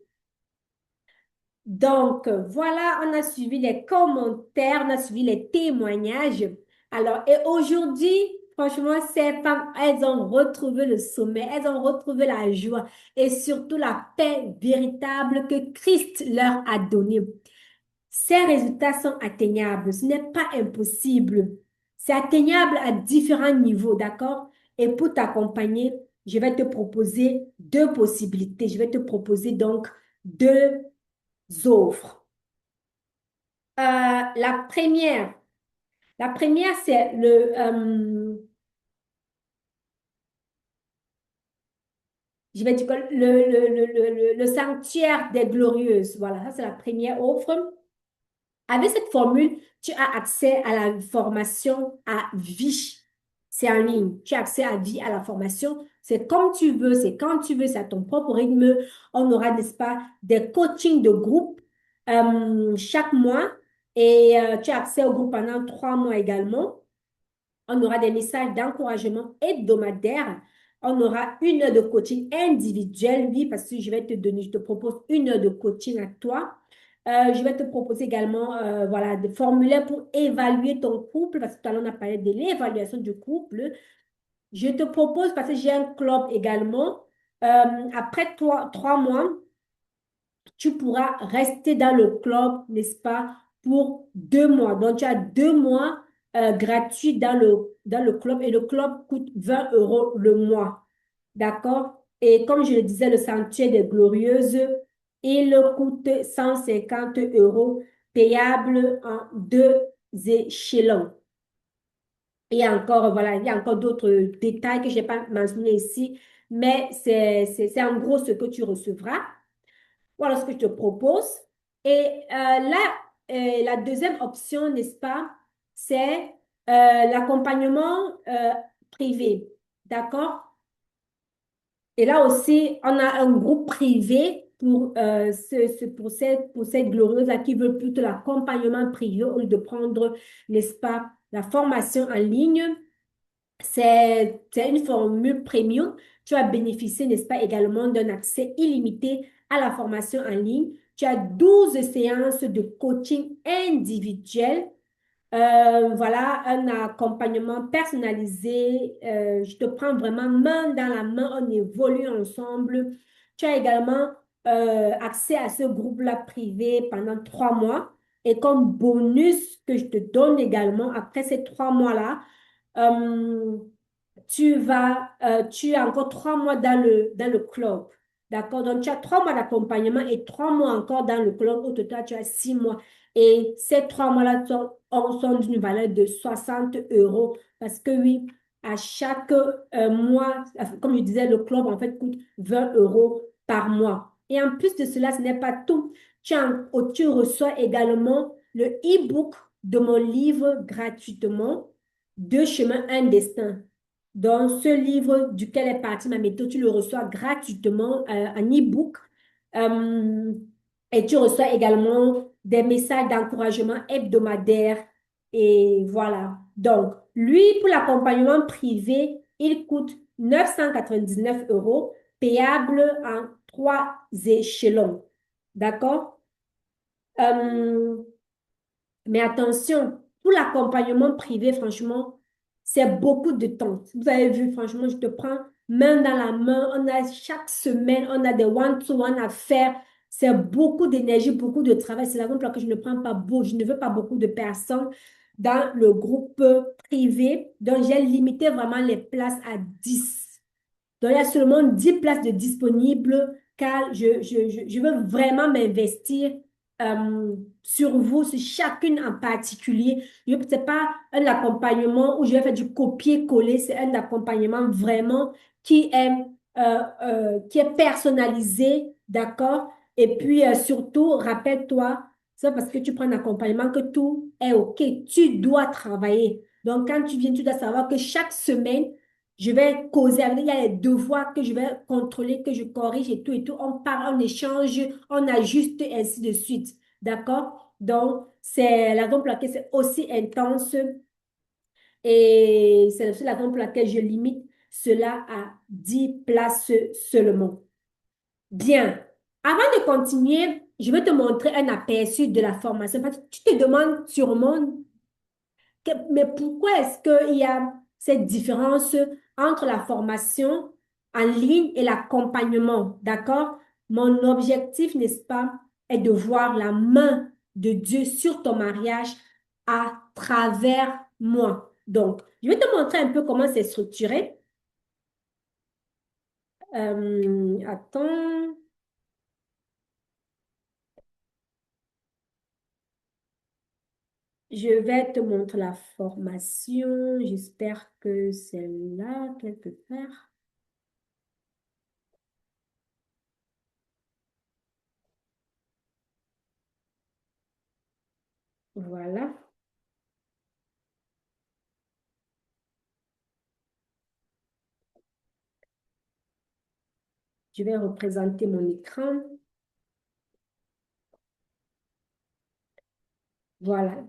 Donc, voilà, on a suivi les commentaires, on a suivi les témoignages. Alors, et aujourd'hui, franchement, ces femmes, elles ont retrouvé le sommet, elles ont retrouvé la joie et surtout la paix véritable que Christ leur a donnée. Ces résultats sont atteignables, ce n'est pas impossible. C'est atteignable à différents niveaux, d'accord? Et pour t'accompagner, je vais te proposer 2 possibilités. Je vais te proposer donc 2 offres. La première, c'est je vais dire le sanctuaire des glorieuses. Voilà, ça c'est la première offre. Avec cette formule, tu as accès à la formation à vie. C'est en ligne. Tu as accès à vie, à la formation. C'est comme tu veux, c'est quand tu veux, c'est à ton propre rythme. On aura, n'est-ce pas, des coachings de groupe chaque mois et tu as accès au groupe pendant 3 mois également. On aura des messages d'encouragement hebdomadaires. On aura 1 heure de coaching individuel, oui, parce que je te propose 1 heure de coaching à toi. Je vais te proposer également voilà, des formulaires pour évaluer ton couple, parce que tout à l'heure, on a parlé de l'évaluation du couple. Je te propose, parce que j'ai un club également, après 3 mois, tu pourras rester dans le club, n'est-ce pas, pour 2 mois. Donc, tu as 2 mois gratuits dans le club et le club coûte 20 € le mois. D'accord? Et comme je le disais, le Sanctuaire des Glorieuses, il coûte 150 euros, payable en deux échelons. Et encore, voilà, il y a encore d'autres détails que je n'ai pas mentionnés ici, mais c'est en gros ce que tu recevras. Voilà ce que je te propose. Et là, la deuxième option, n'est-ce pas, c'est l'accompagnement privé. D'accord? Et là aussi, on a un groupe privé pour ces glorieuses-là qui veulent plutôt l'accompagnement privé au lieu de prendre, n'est-ce pas, la formation en ligne. C'est une formule premium. Tu vas bénéficier, n'est-ce pas, également d'un accès illimité à la formation en ligne. Tu as 12 séances de coaching individuel. Voilà, un accompagnement personnalisé. Je te prends vraiment main dans la main. On évolue ensemble. Tu as également accès à ce groupe-là privé pendant 3 mois. Et comme bonus que je te donne également, après ces 3 mois-là, euh, tu as encore 3 mois dans le club. D'accord? Donc, tu as 3 mois d'accompagnement et 3 mois encore dans le club. Au total, tu as 6 mois. Et ces 3 mois-là sont d'une valeur de 60 euros. Parce que oui, à chaque mois, comme je disais, le club, en fait, coûte 20 euros par mois. Et en plus de cela, ce n'est pas tout. Tu reçois également le e-book de mon livre gratuitement. Deux chemins, un destin. Dans ce livre duquel est partie ma méthode, tu le reçois gratuitement en e-book. Euh, et tu reçois également des messages d'encouragement hebdomadaires. Et voilà. Donc, lui, pour l'accompagnement privé, il coûte 999 euros, payable en 3 échelons. D'accord? Euh, mais attention, pour l'accompagnement privé, franchement, c'est beaucoup de temps. Vous avez vu, franchement, je te prends main dans la main. On a chaque semaine, on a des one-to-one à faire. C'est beaucoup d'énergie, beaucoup de travail. C'est la raison pour laquelle je ne prends pas beaucoup, je ne veux pas beaucoup de personnes dans le groupe privé. Donc, j'ai limité vraiment les places à 10. Donc, il y a seulement 10 places de disponibles car je veux vraiment m'investir sur vous, sur chacune en particulier. Ce n'est pas un accompagnement où je vais faire du copier-coller, c'est un accompagnement vraiment qui est personnalisé, d'accord? Et puis, surtout, rappelle-toi, c'est parce que tu prends un accompagnement que tout est OK. Tu dois travailler. Donc, quand tu viens, tu dois savoir que chaque semaine, je vais causer avec, il y a les devoirs que je vais contrôler, que je corrige et tout et tout. On parle, on échange, on ajuste, et ainsi de suite. D'accord? Donc, c'est la raison pour laquelle c'est aussi intense et c'est aussi la raison pour laquelle je limite cela à 10 places seulement. Bien. Avant de continuer, je vais te montrer un aperçu de la formation. Parce que tu te demandes sûrement mais pourquoi est-ce qu'il y a cette différence entre la formation en ligne et l'accompagnement, d'accord? Mon objectif, n'est-ce pas, est de voir la main de Dieu sur ton mariage à travers moi. Donc, je vais te montrer un peu comment c'est structuré. Attends. Je vais te montrer la formation. J'espère que c'est là quelque part. Voilà. Je vais représenter mon écran. Voilà.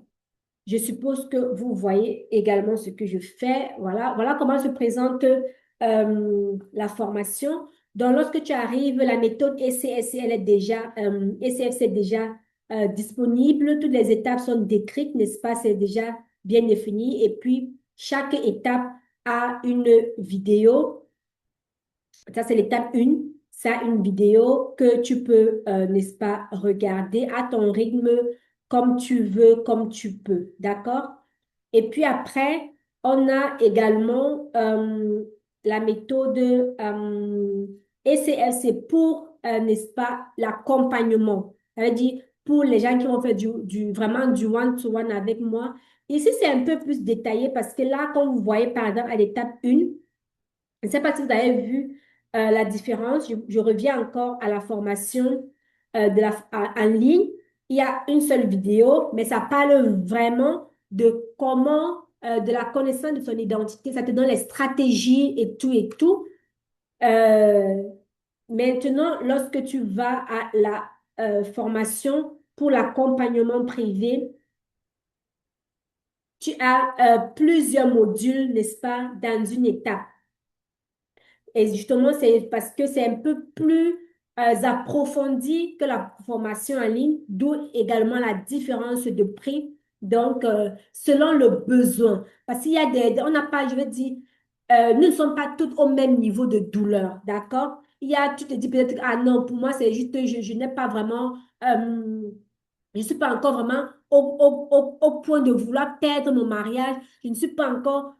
Je suppose que vous voyez également ce que je fais. Voilà, voilà comment se présente la formation. Donc, lorsque tu arrives, la méthode ECFC, elle est déjà, ECFC est déjà disponible. Toutes les étapes sont décrites, n'est-ce pas? C'est déjà bien défini. Et puis, chaque étape a une vidéo. Ça, c'est l'étape 1. Ça, une vidéo que tu peux, n'est-ce pas, regarder à ton rythme, comme tu veux, comme tu peux. D'accord? Et puis après, on a également la méthode ECF, c'est pour, n'est-ce pas, l'accompagnement. Ça veut dire pour les gens qui vont faire vraiment du one-to-one avec moi. Ici, c'est un peu plus détaillé parce que là, quand vous voyez, par exemple, à l'étape 1, je ne sais pas si vous avez vu la différence. Je reviens encore à la formation en ligne. Il y a une seule vidéo, mais ça parle vraiment de comment, de la connaissance de son identité. Ça te donne les stratégies et tout et tout. Euh, Maintenant, lorsque tu vas à la formation pour l'accompagnement privé, tu as plusieurs modules, n'est-ce pas, dans une étape. Et justement, c'est parce que c'est un peu plus approfondi que la formation en ligne, d'où également la différence de prix. Donc, selon le besoin. Parce qu'il y a on n'a pas, je veux dire, nous ne sommes pas toutes au même niveau de douleur, d'accord? Il y a, tu te dis peut-être, ah non, pour moi, c'est juste, je n'ai pas vraiment, je ne suis pas encore vraiment au point de vouloir perdre mon mariage. Je ne suis pas encore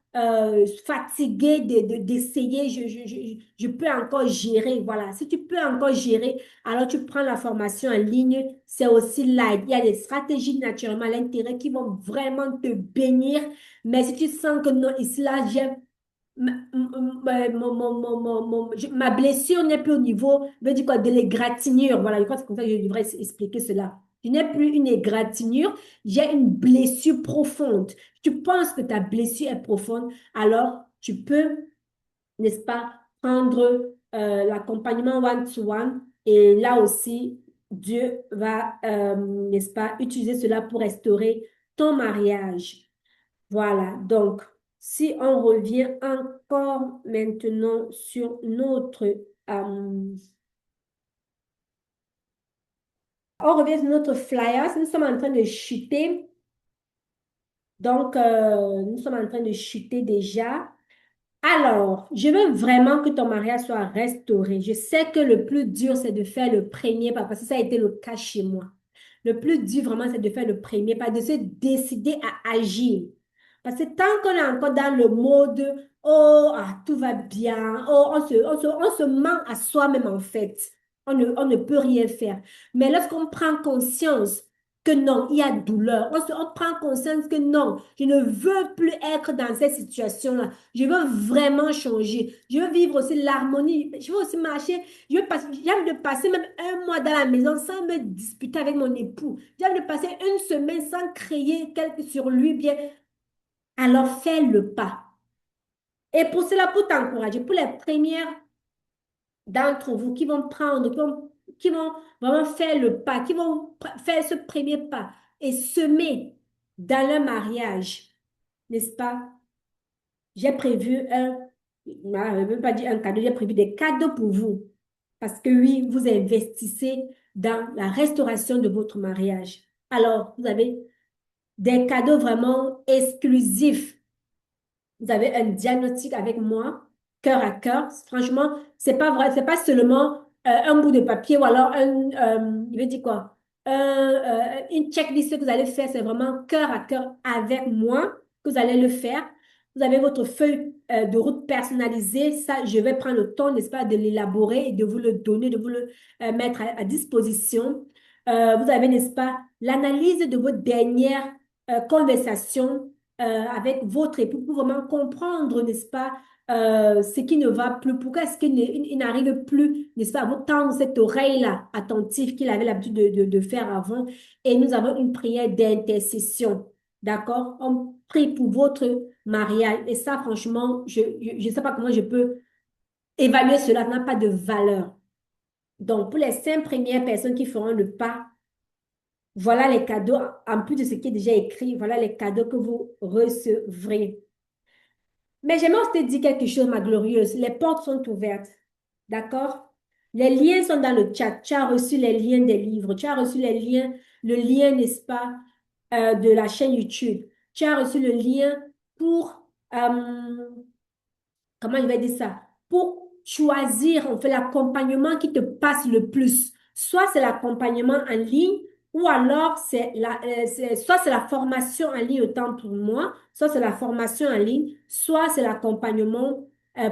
fatiguée d'essayer. Je peux encore gérer. Voilà. Si tu peux encore gérer, alors tu prends la formation en ligne. C'est aussi là. Il y a des stratégies naturellement à l'intérieur qui vont vraiment te bénir. Mais si tu sens que non, ici, là, j'ai ma blessure n'est plus au niveau, je veux dire quoi, de l'égratignure. Voilà, je crois que c'est comme ça que je devrais expliquer cela. Je n'ai plus une égratignure, j'ai une blessure profonde. Tu penses que ta blessure est profonde, alors tu peux, n'est-ce pas, prendre l'accompagnement one-to-one. Et là aussi, Dieu va, n'est-ce pas, utiliser cela pour restaurer ton mariage. Voilà, donc si on revient encore maintenant sur on revient sur notre flyer, nous sommes en train de chuter, donc nous sommes en train de chuter déjà. Alors, je veux vraiment que ton mariage soit restauré. Je sais que le plus dur, c'est de faire le premier pas, parce que ça a été le cas chez moi. Le plus dur, vraiment, c'est de faire le premier pas, de se décider à agir. Parce que tant qu'on est encore dans le mode, oh, ah, tout va bien, oh, on se ment à soi-même, en fait. On ne peut rien faire. Mais lorsqu'on prend conscience que non, il y a douleur, on prend conscience que non, je ne veux plus être dans cette situation-là. Je veux vraiment changer. Je veux vivre aussi l'harmonie. Je veux aussi marcher. J'ai envie de passer même un mois dans la maison sans me disputer avec mon époux. J'ai envie de passer une semaine sans crier quelque sur lui bien. Alors fais le pas. Et pour cela, pour t'encourager, pour les premières d'entre vous qui vont prendre, qui vont vraiment faire le pas, qui vont faire ce premier pas et semer dans le mariage, n'est-ce pas? J'ai prévu je ne veux pas dire un cadeau, j'ai prévu des cadeaux pour vous. Parce que oui, vous investissez dans la restauration de votre mariage. Alors, vous avez des cadeaux vraiment exclusifs. Vous avez un diagnostic avec moi, cœur à cœur. Franchement, c'est pas vrai, c'est pas seulement un bout de papier ou alors il veut dire quoi? Une checklist que vous allez faire, c'est vraiment cœur à cœur avec moi que vous allez le faire. Vous avez votre feuille de route personnalisée. Ça, je vais prendre le temps, n'est-ce pas, de l'élaborer et de vous le donner, de vous le mettre à disposition. Vous avez, n'est-ce pas, l'analyse de vos dernières conversations avec votre époux pour vraiment comprendre, n'est-ce pas, ce qui ne va plus. Pourquoi est-ce qu'il n'arrive plus, n'est-ce pas, à vous tendre cette oreille-là attentive qu'il avait l'habitude de faire avant. Et nous avons une prière d'intercession. D'accord? On prie pour votre mariage. Et ça, franchement, je ne sais pas comment je peux évaluer cela. Ça n'a pas de valeur. Donc, pour les 5 premières personnes qui feront le pas, voilà les cadeaux, en plus de ce qui est déjà écrit, voilà les cadeaux que vous recevrez. Mais j'aimerais aussi te dire quelque chose, ma glorieuse. Les portes sont ouvertes. D'accord? Les liens sont dans le chat. Tu as reçu les liens des livres. Tu as reçu les liens, le lien, n'est-ce pas, de la chaîne YouTube. Tu as reçu le lien pour, comment je vais dire ça? Pour choisir, on fait l'accompagnement qui te passe le plus. Soit c'est l'accompagnement en ligne, ou alors soit c'est la formation en ligne autant pour moi, soit c'est la formation en ligne, soit c'est l'accompagnement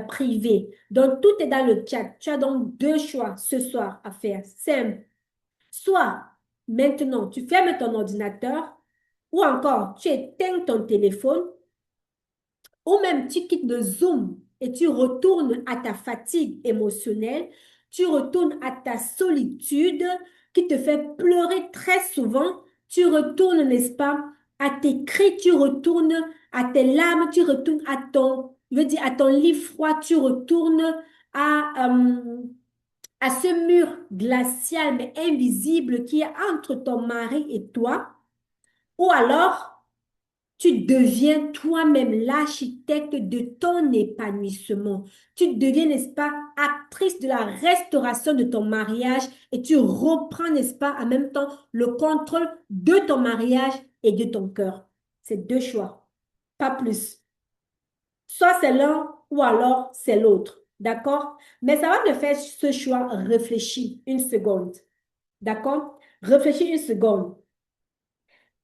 privé. Donc, tout est dans le chat. Tu as donc deux choix ce soir à faire. Simple. Soit maintenant, tu fermes ton ordinateur ou encore tu éteins ton téléphone ou même tu quittes le Zoom et tu retournes à ta fatigue émotionnelle, tu retournes à ta solitude qui te fait pleurer très souvent, tu retournes, n'est-ce pas, à tes cris, tu retournes à tes larmes, tu retournes à ton, je veux dire, à ton lit froid, tu retournes à ce mur glacial mais invisible qui est entre ton mari et toi, ou alors tu deviens toi-même l'architecte de ton épanouissement. Tu deviens, n'est-ce pas, actrice de la restauration de ton mariage et tu reprends, n'est-ce pas, en même temps le contrôle de ton mariage et de ton cœur. C'est deux choix, pas plus. Soit c'est l'un ou alors c'est l'autre. D'accord? Mais ça va te faire ce choix réfléchir une seconde. D'accord? Réfléchis une seconde.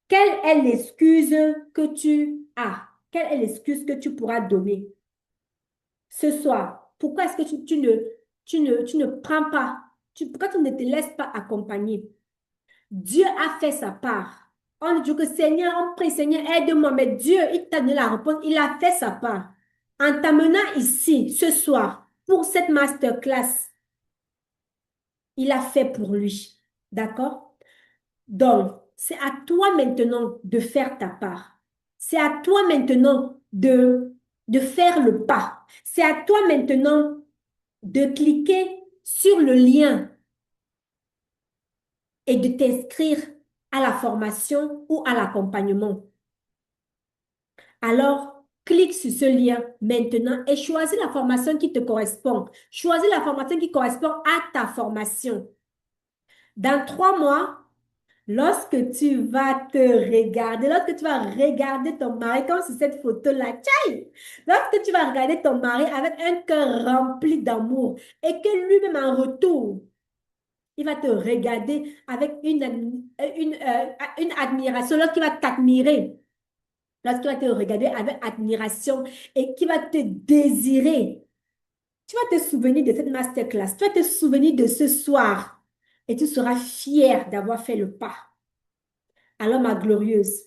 Quelle est l'excuse que tu as? Quelle est l'excuse que tu pourras donner ce soir? Pourquoi est-ce que tu ne prends pas, pourquoi tu ne te laisses pas accompagner? Dieu a fait sa part. On dit que Seigneur, on prie, Seigneur, aide-moi. Mais Dieu, il t'a donné la réponse. Il a fait sa part. En t'amenant ici, ce soir, pour cette masterclass, il a fait pour lui. D'accord? Donc, c'est à toi maintenant de faire ta part. C'est à toi maintenant de faire le pas. C'est à toi maintenant de cliquer sur le lien et de t'inscrire à la formation ou à l'accompagnement. Alors, clique sur ce lien maintenant et choisis la formation qui te correspond. Choisis la formation qui correspond à ta formation. Dans 3 mois, lorsque tu vas te regarder, lorsque tu vas regarder ton mari, comme sur cette photo-là, tchaï! Lorsque tu vas regarder ton mari avec un cœur rempli d'amour et que lui-même en retour, il va te regarder avec une admiration, lorsqu'il va t'admirer, lorsqu'il va te regarder avec admiration et qu'il va te désirer, tu vas te souvenir de cette masterclass, tu vas te souvenir de ce soir et tu seras fier d'avoir fait le pas. Alors, ma glorieuse,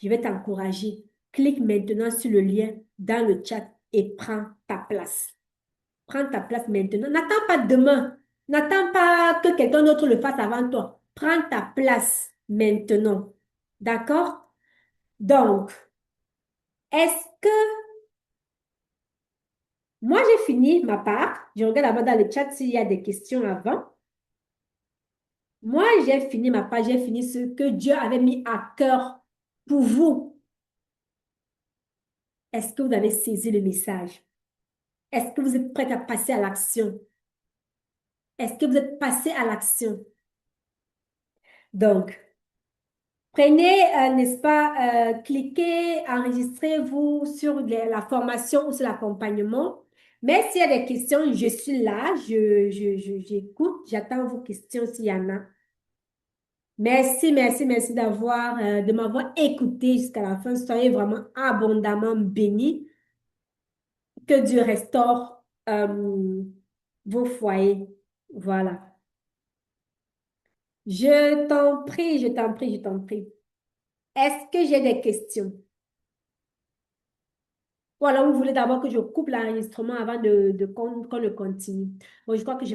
je vais t'encourager. Clique maintenant sur le lien dans le chat et prends ta place. Prends ta place maintenant. N'attends pas demain. N'attends pas que quelqu'un d'autre le fasse avant toi. Prends ta place maintenant. D'accord? Donc, est-ce que moi j'ai fini ma part? Je regarde avant dans le chat s'il y a des questions avant. Moi, j'ai fini ma part. J'ai fini ce que Dieu avait mis à cœur pour vous. Est-ce que vous avez saisi le message? Est-ce que vous êtes prête à passer à l'action? Est-ce que vous êtes passé à l'action? Donc, prenez, n'est-ce pas, cliquez, enregistrez-vous sur la formation ou sur l'accompagnement. Mais s'il y a des questions, je suis là, j'écoute, j'attends vos questions s'il y en a. Merci, merci, merci de m'avoir écouté jusqu'à la fin. Soyez vraiment abondamment bénis. Que Dieu restaure vos foyers. Voilà. Je t'en prie, je t'en prie, je t'en prie. Est-ce que j'ai des questions? Ou alors vous voulez d'abord que je coupe l'enregistrement avant qu'on ne continue? Bon, je crois que je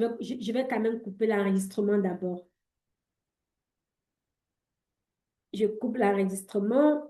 vais quand même couper l'enregistrement d'abord. Je coupe l'enregistrement.